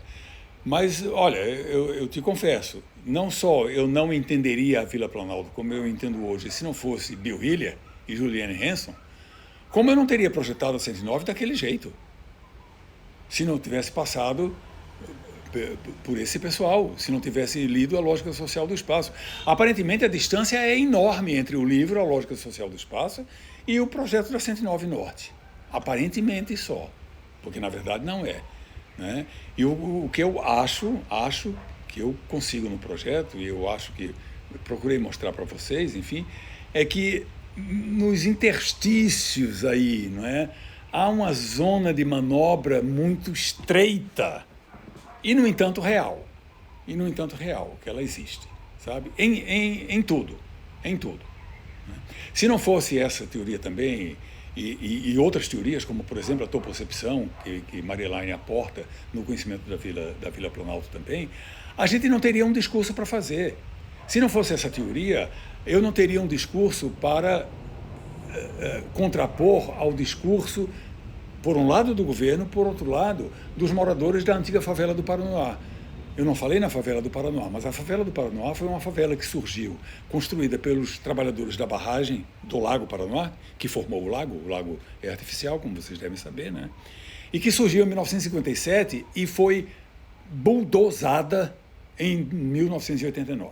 Mas, olha, eu te confesso, não só eu não entenderia a Vila Planalto como eu entendo hoje se não fosse Bill Hiller e Juliane Hanson, como eu não teria projetado a 109 daquele jeito, se não tivesse passado por esse pessoal, se não tivesse lido A Lógica Social do Espaço. Aparentemente, a distância é enorme entre o livro A Lógica Social do Espaço e o projeto da 109 Norte. Aparentemente só, porque na verdade não é. Né? E o que eu acho que eu consigo no projeto, e eu acho que eu procurei mostrar para vocês, enfim, é que nos interstícios aí, não é? Há uma zona de manobra muito estreita e, no entanto, real, que ela existe, sabe? Em tudo. Né? Se não fosse essa teoria também, e outras teorias, como, por exemplo, a topocepção, que Maria Elaine aporta no conhecimento da Vila Planalto também, a gente não teria um discurso para fazer. Se não fosse essa teoria, eu não teria um discurso para contrapor ao discurso, por um lado, do governo, por outro lado, dos moradores da antiga favela do Paranoá. Eu não falei na favela do Paranoá, mas a favela do Paranoá foi uma favela que surgiu, construída pelos trabalhadores da barragem do Lago Paranoá, que formou o lago é artificial, como vocês devem saber, né? E que surgiu em 1957 e foi buldozada em 1989.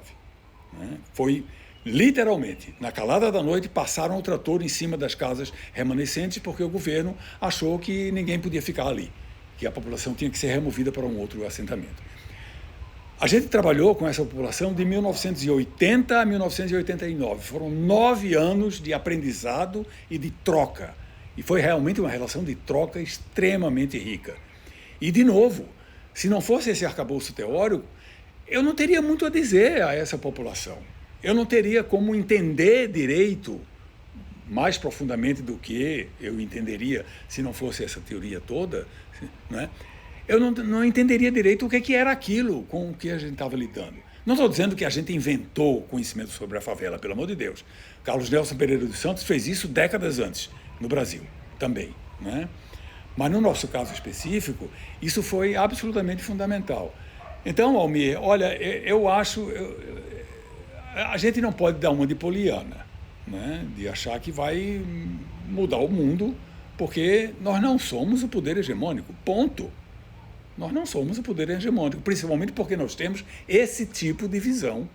Né? Foi, literalmente, na calada da noite, passaram o trator em cima das casas remanescentes porque o governo achou que ninguém podia ficar ali, que a população tinha que ser removida para um outro assentamento. A gente trabalhou com essa população de 1980 a 1989. Foram 9 anos de aprendizado e de troca. E foi realmente uma relação de troca extremamente rica. E, de novo, se não fosse esse arcabouço teórico, eu não teria muito a dizer a essa população. Eu não teria como entender direito, mais profundamente do que eu entenderia se não fosse essa teoria toda, não é? Eu não entenderia direito o que era aquilo com o que a gente estava lidando. Não estou dizendo que a gente inventou conhecimento sobre a favela, pelo amor de Deus. Carlos Nelson Pereira dos Santos fez isso décadas antes, no Brasil também, né? Mas no nosso caso específico, isso foi absolutamente fundamental. Então, Almir, olha, eu acho... a gente não pode dar uma de poliana, né? De achar que vai mudar o mundo, porque nós não somos o poder hegemônico, ponto. Nós não somos o poder hegemônico, principalmente porque nós temos esse tipo de visão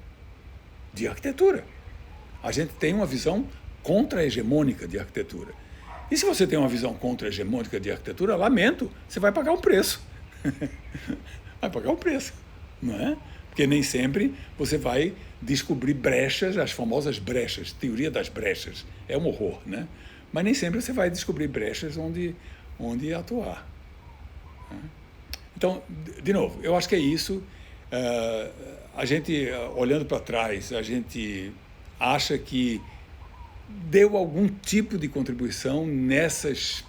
de arquitetura. A gente tem uma visão contra-hegemônica de arquitetura. E se você tem uma visão contra-hegemônica de arquitetura, lamento, você vai pagar um preço. Vai pagar um preço, não é? Porque nem sempre você vai descobrir brechas, as famosas brechas, teoria das brechas. É um horror, né? Mas nem sempre você vai descobrir brechas onde atuar. Então, de novo, eu acho que é isso. A gente, olhando para trás, a gente acha que deu algum tipo de contribuição nessas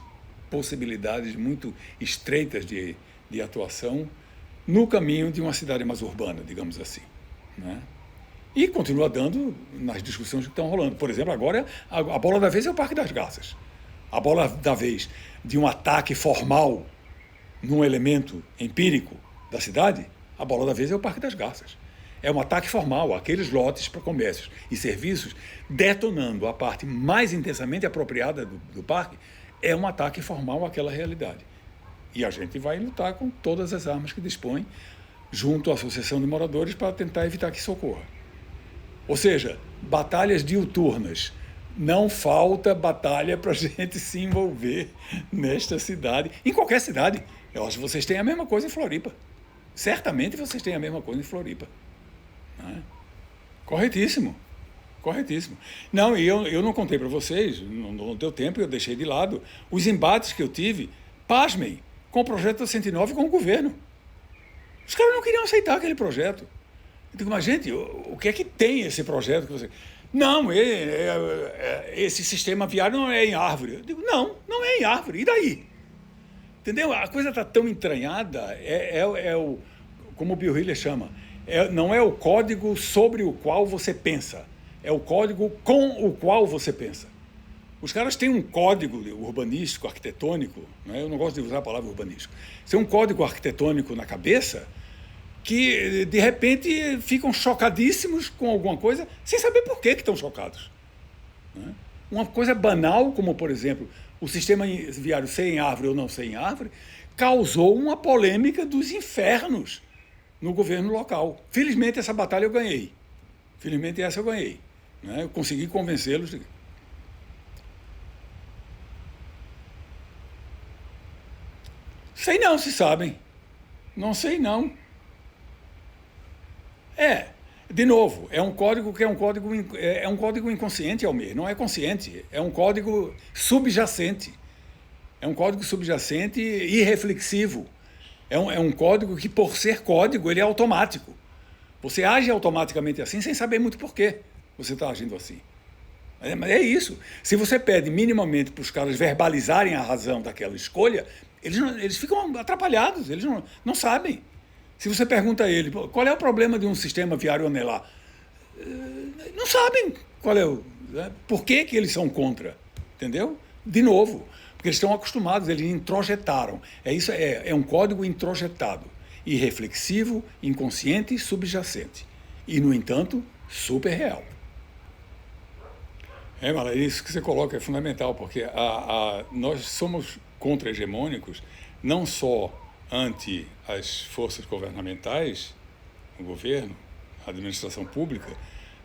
possibilidades muito estreitas de atuação no caminho de uma cidade mais urbana, digamos assim, né? E continua dando nas discussões que estão rolando. Por exemplo, agora a bola da vez é o Parque das Garças. A bola da vez de um ataque formal num elemento empírico da cidade, a bola da vez é o Parque das Garças. É um ataque formal, aqueles lotes para comércios e serviços, detonando a parte mais intensamente apropriada do parque, é um ataque formal àquela realidade. E a gente vai lutar com todas as armas que dispõe, junto à Associação de Moradores, para tentar evitar que isso ocorra. Ou seja, batalhas diuturnas. Não falta batalha para a gente se envolver nesta cidade, em qualquer cidade. Eu acho que vocês têm a mesma coisa em Floripa. Certamente vocês têm a mesma coisa em Floripa. Corretíssimo, corretíssimo. Não, e eu não contei para vocês, não deu tempo, eu deixei de lado, os embates que eu tive, pasmem, com o projeto da 109 com o governo. Os caras não queriam aceitar aquele projeto. Eu digo, mas gente, o que é que tem esse projeto que você... Não, esse sistema viário não é em árvore. Eu digo, não é em árvore, e daí? Entendeu? A coisa está tão entranhada, como o Bill Hiller chama, não é o código sobre o qual você pensa, é o código com o qual você pensa. Os caras têm um código urbanístico, arquitetônico, né? Eu não gosto de usar a palavra urbanístico, tem um código arquitetônico na cabeça que, de repente, ficam chocadíssimos com alguma coisa, sem saber por que estão chocados, né? Uma coisa banal, como, por exemplo, o sistema viário ser em árvore ou não ser em árvore, causou uma polêmica dos infernos no governo local. Felizmente, essa batalha eu ganhei. Felizmente, essa eu ganhei, né? Eu consegui convencê-los. Sei não se sabem. Não sei não. De novo, é um código que é um código inconsciente, Almir, não é consciente, é um código subjacente. É um código subjacente e reflexivo. É um código que, por ser código, ele é automático. Você age automaticamente assim, sem saber muito por que você está agindo assim. Mas é isso. Se você pede minimamente para os caras verbalizarem a razão daquela escolha, eles ficam atrapalhados, eles não sabem. Se você pergunta a ele, qual é o problema de um sistema viário anelar? Não sabem qual é por que eles são contra, entendeu? De novo, porque eles estão acostumados, eles introjetaram. É um código introjetado, irreflexivo, inconsciente e subjacente. E, no entanto, super real. Mas isso que você coloca é fundamental, porque nós somos contra-hegemônicos, não só ante as forças governamentais, o governo, a administração pública,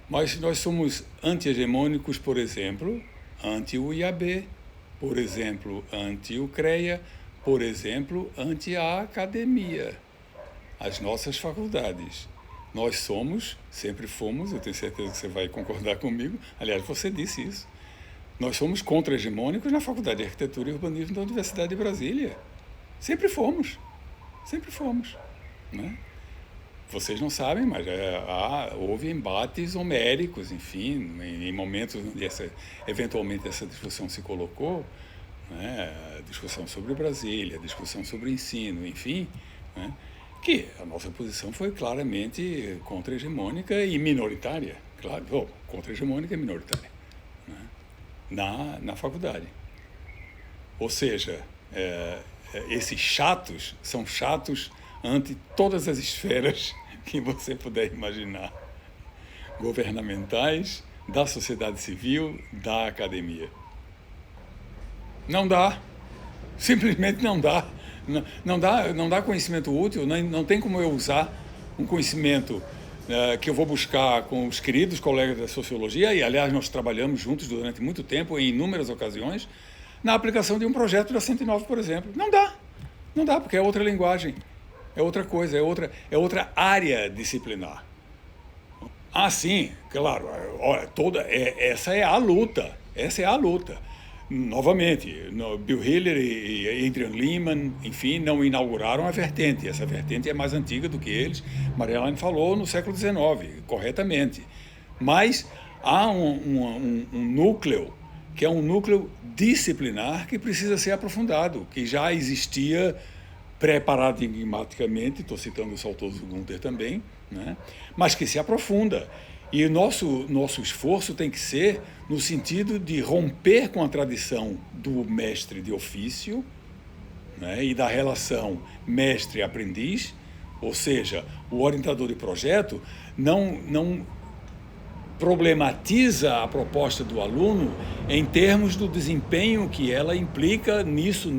mas nós somos anti-hegemônicos, por exemplo, ante o IAB, por exemplo, ante o CREA, por exemplo, ante a academia, as nossas faculdades. Nós somos, sempre fomos, eu tenho certeza que você vai concordar comigo, aliás, você disse isso, nós somos contra-hegemônicos na Faculdade de Arquitetura e Urbanismo da Universidade de Brasília. Sempre fomos, né? Vocês não sabem, mas houve embates homéricos, enfim, em momentos onde eventualmente essa discussão se colocou, né? A discussão sobre Brasília, a discussão sobre o ensino, enfim, né? Que a nossa posição foi claramente contra-hegemônica e minoritária, claro, contra-hegemônica e minoritária, né? Na faculdade. Ou seja, esses chatos são chatos ante todas as esferas que você puder imaginar, governamentais, da sociedade civil, da academia. Não dá, simplesmente não dá. Não dá conhecimento útil, não tem como eu usar um conhecimento que eu vou buscar com os queridos colegas da sociologia, e aliás nós trabalhamos juntos durante muito tempo, em inúmeras ocasiões, na aplicação de um projeto da 109, por exemplo. Não dá, porque é outra linguagem, é outra coisa, é outra área disciplinar. Ah, sim, claro, olha, essa é a luta. Novamente, Bill Hiller e Adrian Lehman, enfim, não inauguraram a vertente. Essa vertente é mais antiga do que eles. Marielaine falou no século XIX, corretamente. Mas há um núcleo, que é um núcleo disciplinar, que precisa ser aprofundado, que já existia pré-paradigmaticamente, estou citando o saudoso Gunther também, né? Mas que se aprofunda. E o nosso esforço tem que ser no sentido de romper com a tradição do mestre de ofício, né, e da relação mestre-aprendiz, ou seja, o orientador de projeto não problematiza a proposta do aluno em termos do desempenho que ela implica nisso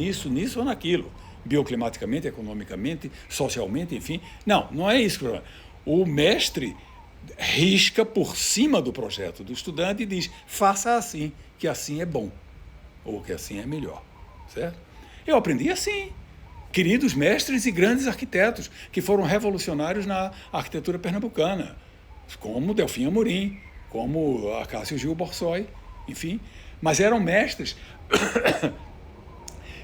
ou naquilo, bioclimaticamente, economicamente, socialmente, enfim. Não é isso. O mestre risca por cima do projeto do estudante e diz: faça assim, que assim é bom, ou que assim é melhor, certo? Eu aprendi assim. Queridos mestres e grandes arquitetos que foram revolucionários na arquitetura pernambucana, como Delfim Amorim, como Acácio Gil Borsoi, enfim, mas eram mestres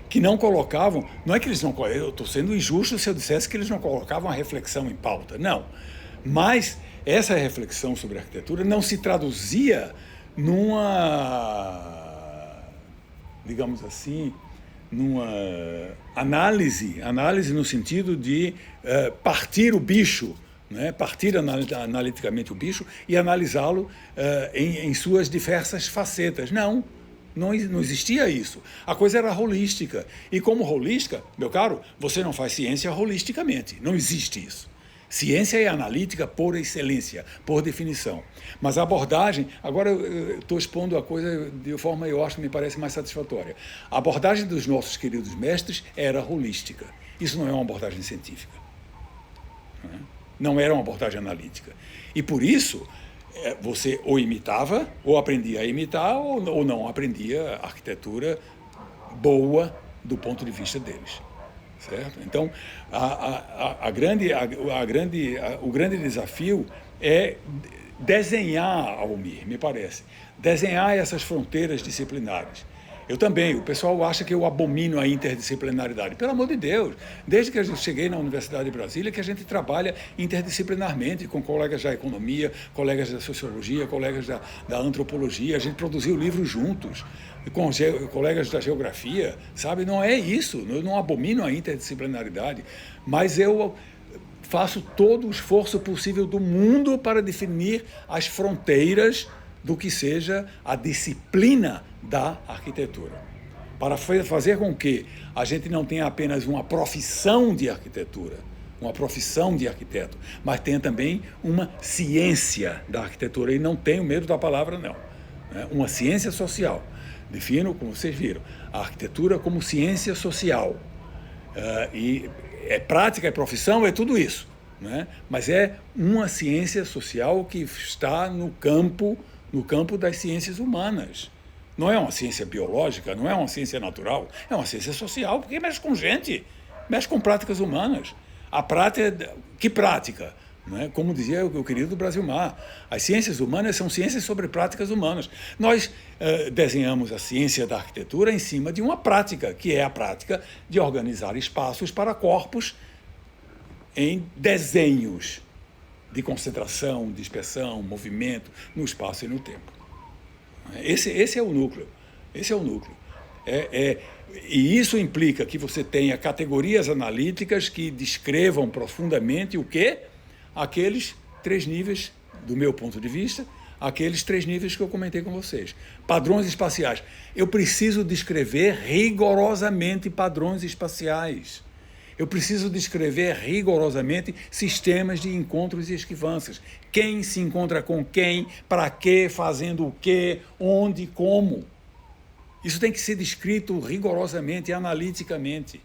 que não colocavam, não é que eles não, eu estou sendo injusto se eu dissesse que eles não colocavam a reflexão em pauta, não, mas essa reflexão sobre a arquitetura não se traduzia digamos assim, numa análise no sentido de partir o bicho, né? Partir analiticamente o bicho e analisá-lo em suas diversas facetas. Não existia isso. A coisa era holística. E como holística, meu caro, você não faz ciência holisticamente. Não existe isso. Ciência é analítica por excelência, por definição. Mas a abordagem, agora eu estou expondo a coisa de forma, eu acho que me parece mais satisfatória. A abordagem dos nossos queridos mestres era holística. Isso não é uma abordagem científica. Não era uma abordagem analítica. E por isso, você ou imitava, ou aprendia a imitar, ou não aprendia arquitetura boa do ponto de vista deles. Certo? Então, o grande desafio é desenhar, Almir, me parece, desenhar essas fronteiras disciplinares. Eu também, o pessoal acha que eu abomino a interdisciplinaridade. Pelo amor de Deus, desde que eu cheguei na Universidade de Brasília, que a gente trabalha interdisciplinarmente com colegas da economia, colegas da sociologia, colegas da antropologia, a gente produziu livros juntos, com colegas da geografia, sabe? Não é isso, eu não abomino a interdisciplinaridade, mas eu faço todo o esforço possível do mundo para definir as fronteiras do que seja a disciplina da arquitetura, para fazer com que a gente não tenha apenas uma profissão de arquitetura, uma profissão de arquiteto, mas tenha também uma ciência da arquitetura, e não tenho medo da palavra, não. Uma ciência social. Defino, como vocês viram, a arquitetura como ciência social. E é prática, é profissão, é tudo isso, né? Mas é uma ciência social que está no campo das ciências humanas. Não é uma ciência biológica, não é uma ciência natural, é uma ciência social, porque mexe com gente, mexe com práticas humanas. A prática, que prática? Né? Como dizia o querido Brasilmar, as ciências humanas são ciências sobre práticas humanas. Nós desenhamos a ciência da arquitetura em cima de uma prática, que é a prática de organizar espaços para corpos em desenhos de concentração, dispersão, movimento no espaço e no tempo. Esse é o núcleo. Esse é o núcleo. E isso implica que você tenha categorias analíticas que descrevam profundamente o quê? Aqueles 3 níveis, do meu ponto de vista, aqueles 3 níveis que eu comentei com vocês. Padrões espaciais. Eu preciso descrever rigorosamente padrões espaciais. Eu preciso descrever rigorosamente sistemas de encontros e esquivanças. Quem se encontra com quem, para quê, fazendo o quê, onde, como. Isso tem que ser descrito rigorosamente e analiticamente.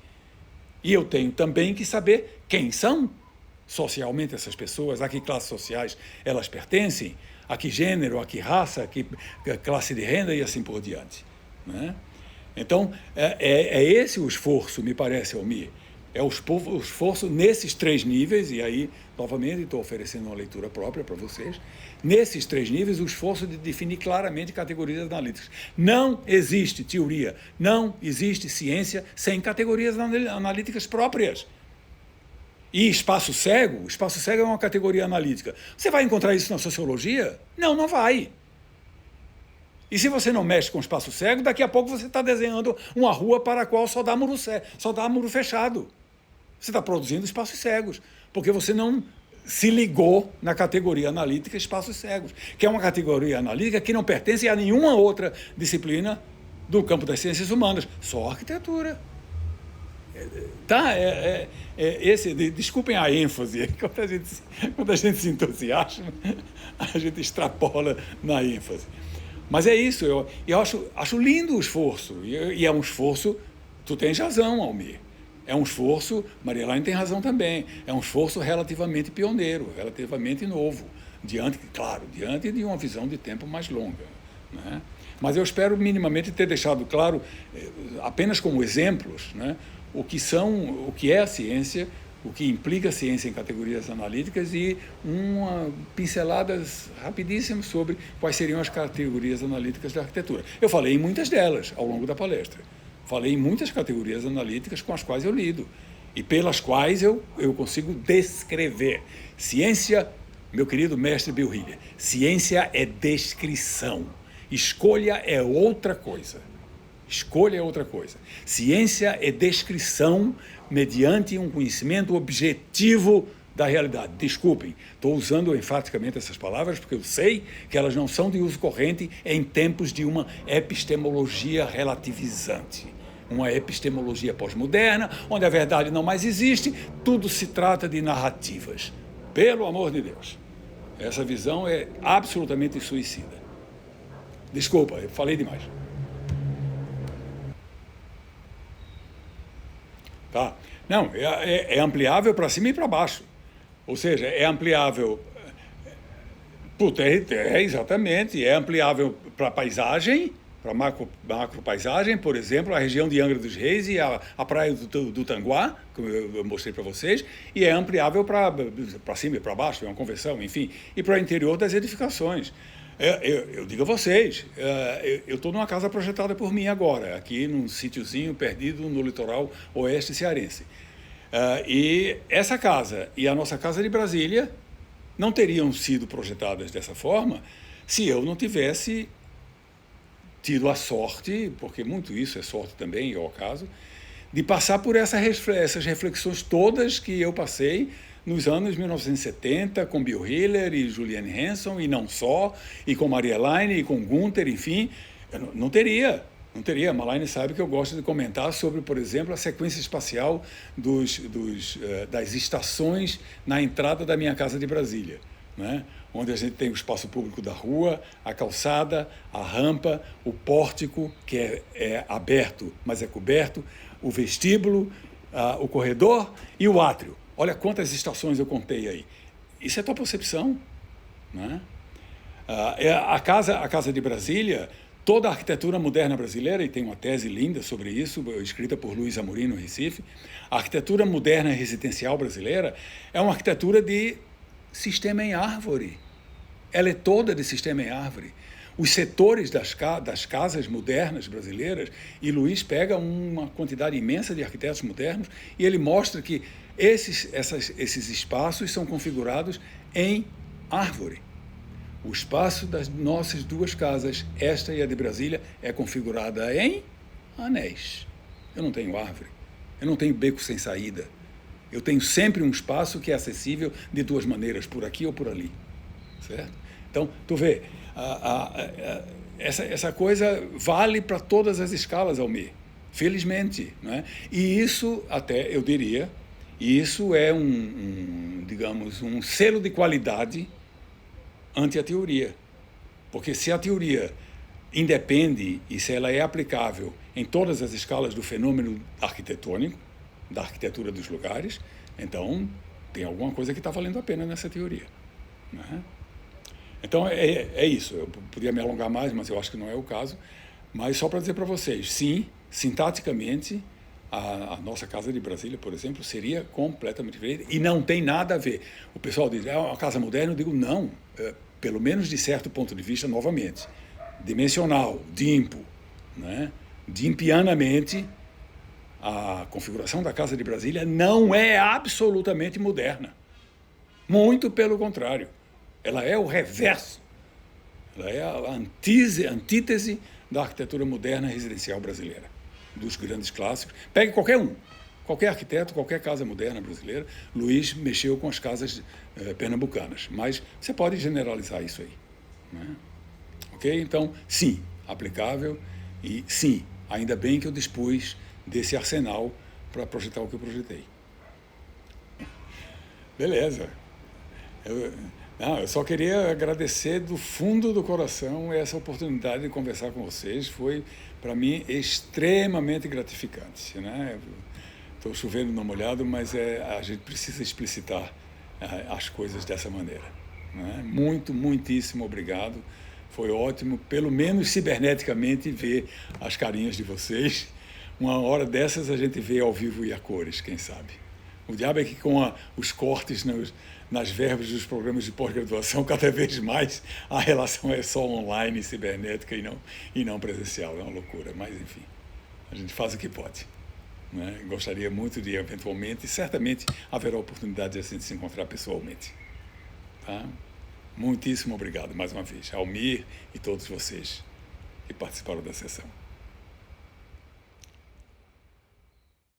E eu tenho também que saber quem são socialmente essas pessoas, a que classes sociais elas pertencem, a que gênero, a que raça, a que classe de renda e assim por diante. Né? Então, é esse o esforço, me parece, Almir. É o esforço nesses 3 níveis, e aí, novamente, estou oferecendo uma leitura própria para vocês, nesses 3 níveis, o esforço de definir claramente categorias analíticas. Não existe teoria, não existe ciência sem categorias analíticas próprias. E espaço cego é uma categoria analítica. Você vai encontrar isso na sociologia? Não, não vai. E se você não mexe com espaço cego, daqui a pouco você está desenhando uma rua para a qual só dá muro fechado. Você está produzindo espaços cegos, porque você não se ligou na categoria analítica espaços cegos, que é uma categoria analítica que não pertence a nenhuma outra disciplina do campo das ciências humanas, só a arquitetura. Tá? Desculpem a ênfase, quando a gente se entusiasma, a gente extrapola na ênfase. Mas é isso, eu acho lindo o esforço, e é um esforço, tu tens razão, Almir, é um esforço, Maria Elaine tem razão também, é um esforço relativamente pioneiro, relativamente novo, diante de uma visão de tempo mais longa. Né? Mas eu espero minimamente ter deixado claro, apenas como exemplos, né, o que é a ciência, o que implica a ciência em categorias analíticas e pinceladas rapidíssimas sobre quais seriam as categorias analíticas da arquitetura. Eu falei em muitas delas ao longo da palestra. Falei em muitas categorias analíticas com as quais eu lido e pelas quais eu consigo descrever. Ciência, meu querido mestre Bill Hiller, ciência é descrição. Escolha é outra coisa. Escolha é outra coisa. Ciência é descrição mediante um conhecimento objetivo da realidade. Desculpem, estou usando enfaticamente essas palavras porque eu sei que elas não são de uso corrente em tempos de uma epistemologia relativizante. Uma epistemologia pós-moderna, onde a verdade não mais existe, tudo se trata de narrativas. Pelo amor de Deus. Essa visão é absolutamente suicida. Desculpa, eu falei demais. Tá? Não, é ampliável para cima e para baixo. Ou seja, é ampliável... exatamente. É ampliável para paisagem, para macro paisagem, por exemplo, a região de Angra dos Reis e a praia do Tanguá, como eu mostrei para vocês, e é ampliável para cima e para baixo, é uma conversão, enfim, e para o interior das edificações. Eu digo a vocês, eu estou numa casa projetada por mim agora, aqui num sítiozinho perdido no litoral oeste cearense. E essa casa e a nossa casa de Brasília não teriam sido projetadas dessa forma se eu não tivesse tido a sorte, porque muito isso é sorte também, é o caso, de passar por essas reflexões todas que eu passei nos anos 1970, com Bill Hiller e Juliane Hanson, e não só, e com Maria Elaine, e com Gunther, enfim, eu não teria. A Malaine sabe que eu gosto de comentar sobre, por exemplo, a sequência espacial das estações na entrada da minha casa de Brasília, né? Onde a gente tem o espaço público da rua, a calçada, a rampa, o pórtico, que é aberto, mas é coberto, o vestíbulo, o corredor e o átrio. Olha quantas estações eu contei aí. Isso é a tua percepção, né? A casa de Brasília, toda a arquitetura moderna brasileira, e tem uma tese linda sobre isso, escrita por Luiz Amorim no Recife, a arquitetura moderna residencial brasileira é uma arquitetura de sistema em árvore. Ela é toda de sistema em árvore. Os setores das casas modernas brasileiras, e Luiz pega uma quantidade imensa de arquitetos modernos e ele mostra que esses espaços são configurados em árvore. O espaço das nossas duas casas, esta e a de Brasília, é configurada em anéis. Eu não tenho árvore, eu não tenho beco sem saída. Eu tenho sempre um espaço que é acessível de duas maneiras, por aqui ou por ali. Certo? Então, tu vê, essa coisa vale para todas as escalas, Almir, felizmente. Não é? E isso, até, eu diria, isso é digamos, um selo de qualidade ante a teoria. Porque se a teoria independe e se ela é aplicável em todas as escalas do fenômeno arquitetônico, da arquitetura dos lugares, então tem alguma coisa que está valendo a pena nessa teoria. Não é? Então é isso. Eu podia me alongar mais, mas eu acho que não é o caso. Mas só para dizer para vocês, sim, sintaticamente, a nossa casa de Brasília, por exemplo, seria completamente diferente e não tem nada a ver. O pessoal diz, é uma casa moderna, eu digo, não, pelo menos de certo ponto de vista, novamente, dimensional, DIMPO, né? Dimpianamente, a configuração da casa de Brasília não é absolutamente moderna. Muito pelo contrário. Ela é o reverso. Ela é a antítese da arquitetura moderna residencial brasileira, dos grandes clássicos. Pegue qualquer um, qualquer arquiteto, qualquer casa moderna brasileira. Luiz mexeu com as casas pernambucanas, mas você pode generalizar isso aí. Né? Ok? Então, sim, aplicável e sim, ainda bem que eu dispus desse arsenal para projetar o que eu projetei. Beleza. Eu só queria agradecer do fundo do coração essa oportunidade de conversar com vocês. Foi, para mim, extremamente gratificante. Né? Estou chovendo no molhado, mas a gente precisa explicitar as coisas dessa maneira. Né? Muitíssimo obrigado. Foi ótimo, pelo menos ciberneticamente, ver as carinhas de vocês. Uma hora dessas a gente vê ao vivo e a cores, quem sabe. O diabo é que com os cortes nas verbas dos programas de pós-graduação, cada vez mais a relação é só online, cibernética e não presencial. É uma loucura, mas enfim, a gente faz o que pode. Né? Gostaria muito de, eventualmente, e certamente haverá oportunidade de a gente se encontrar pessoalmente. Tá? Muitíssimo obrigado, mais uma vez, Almir e todos vocês que participaram da sessão.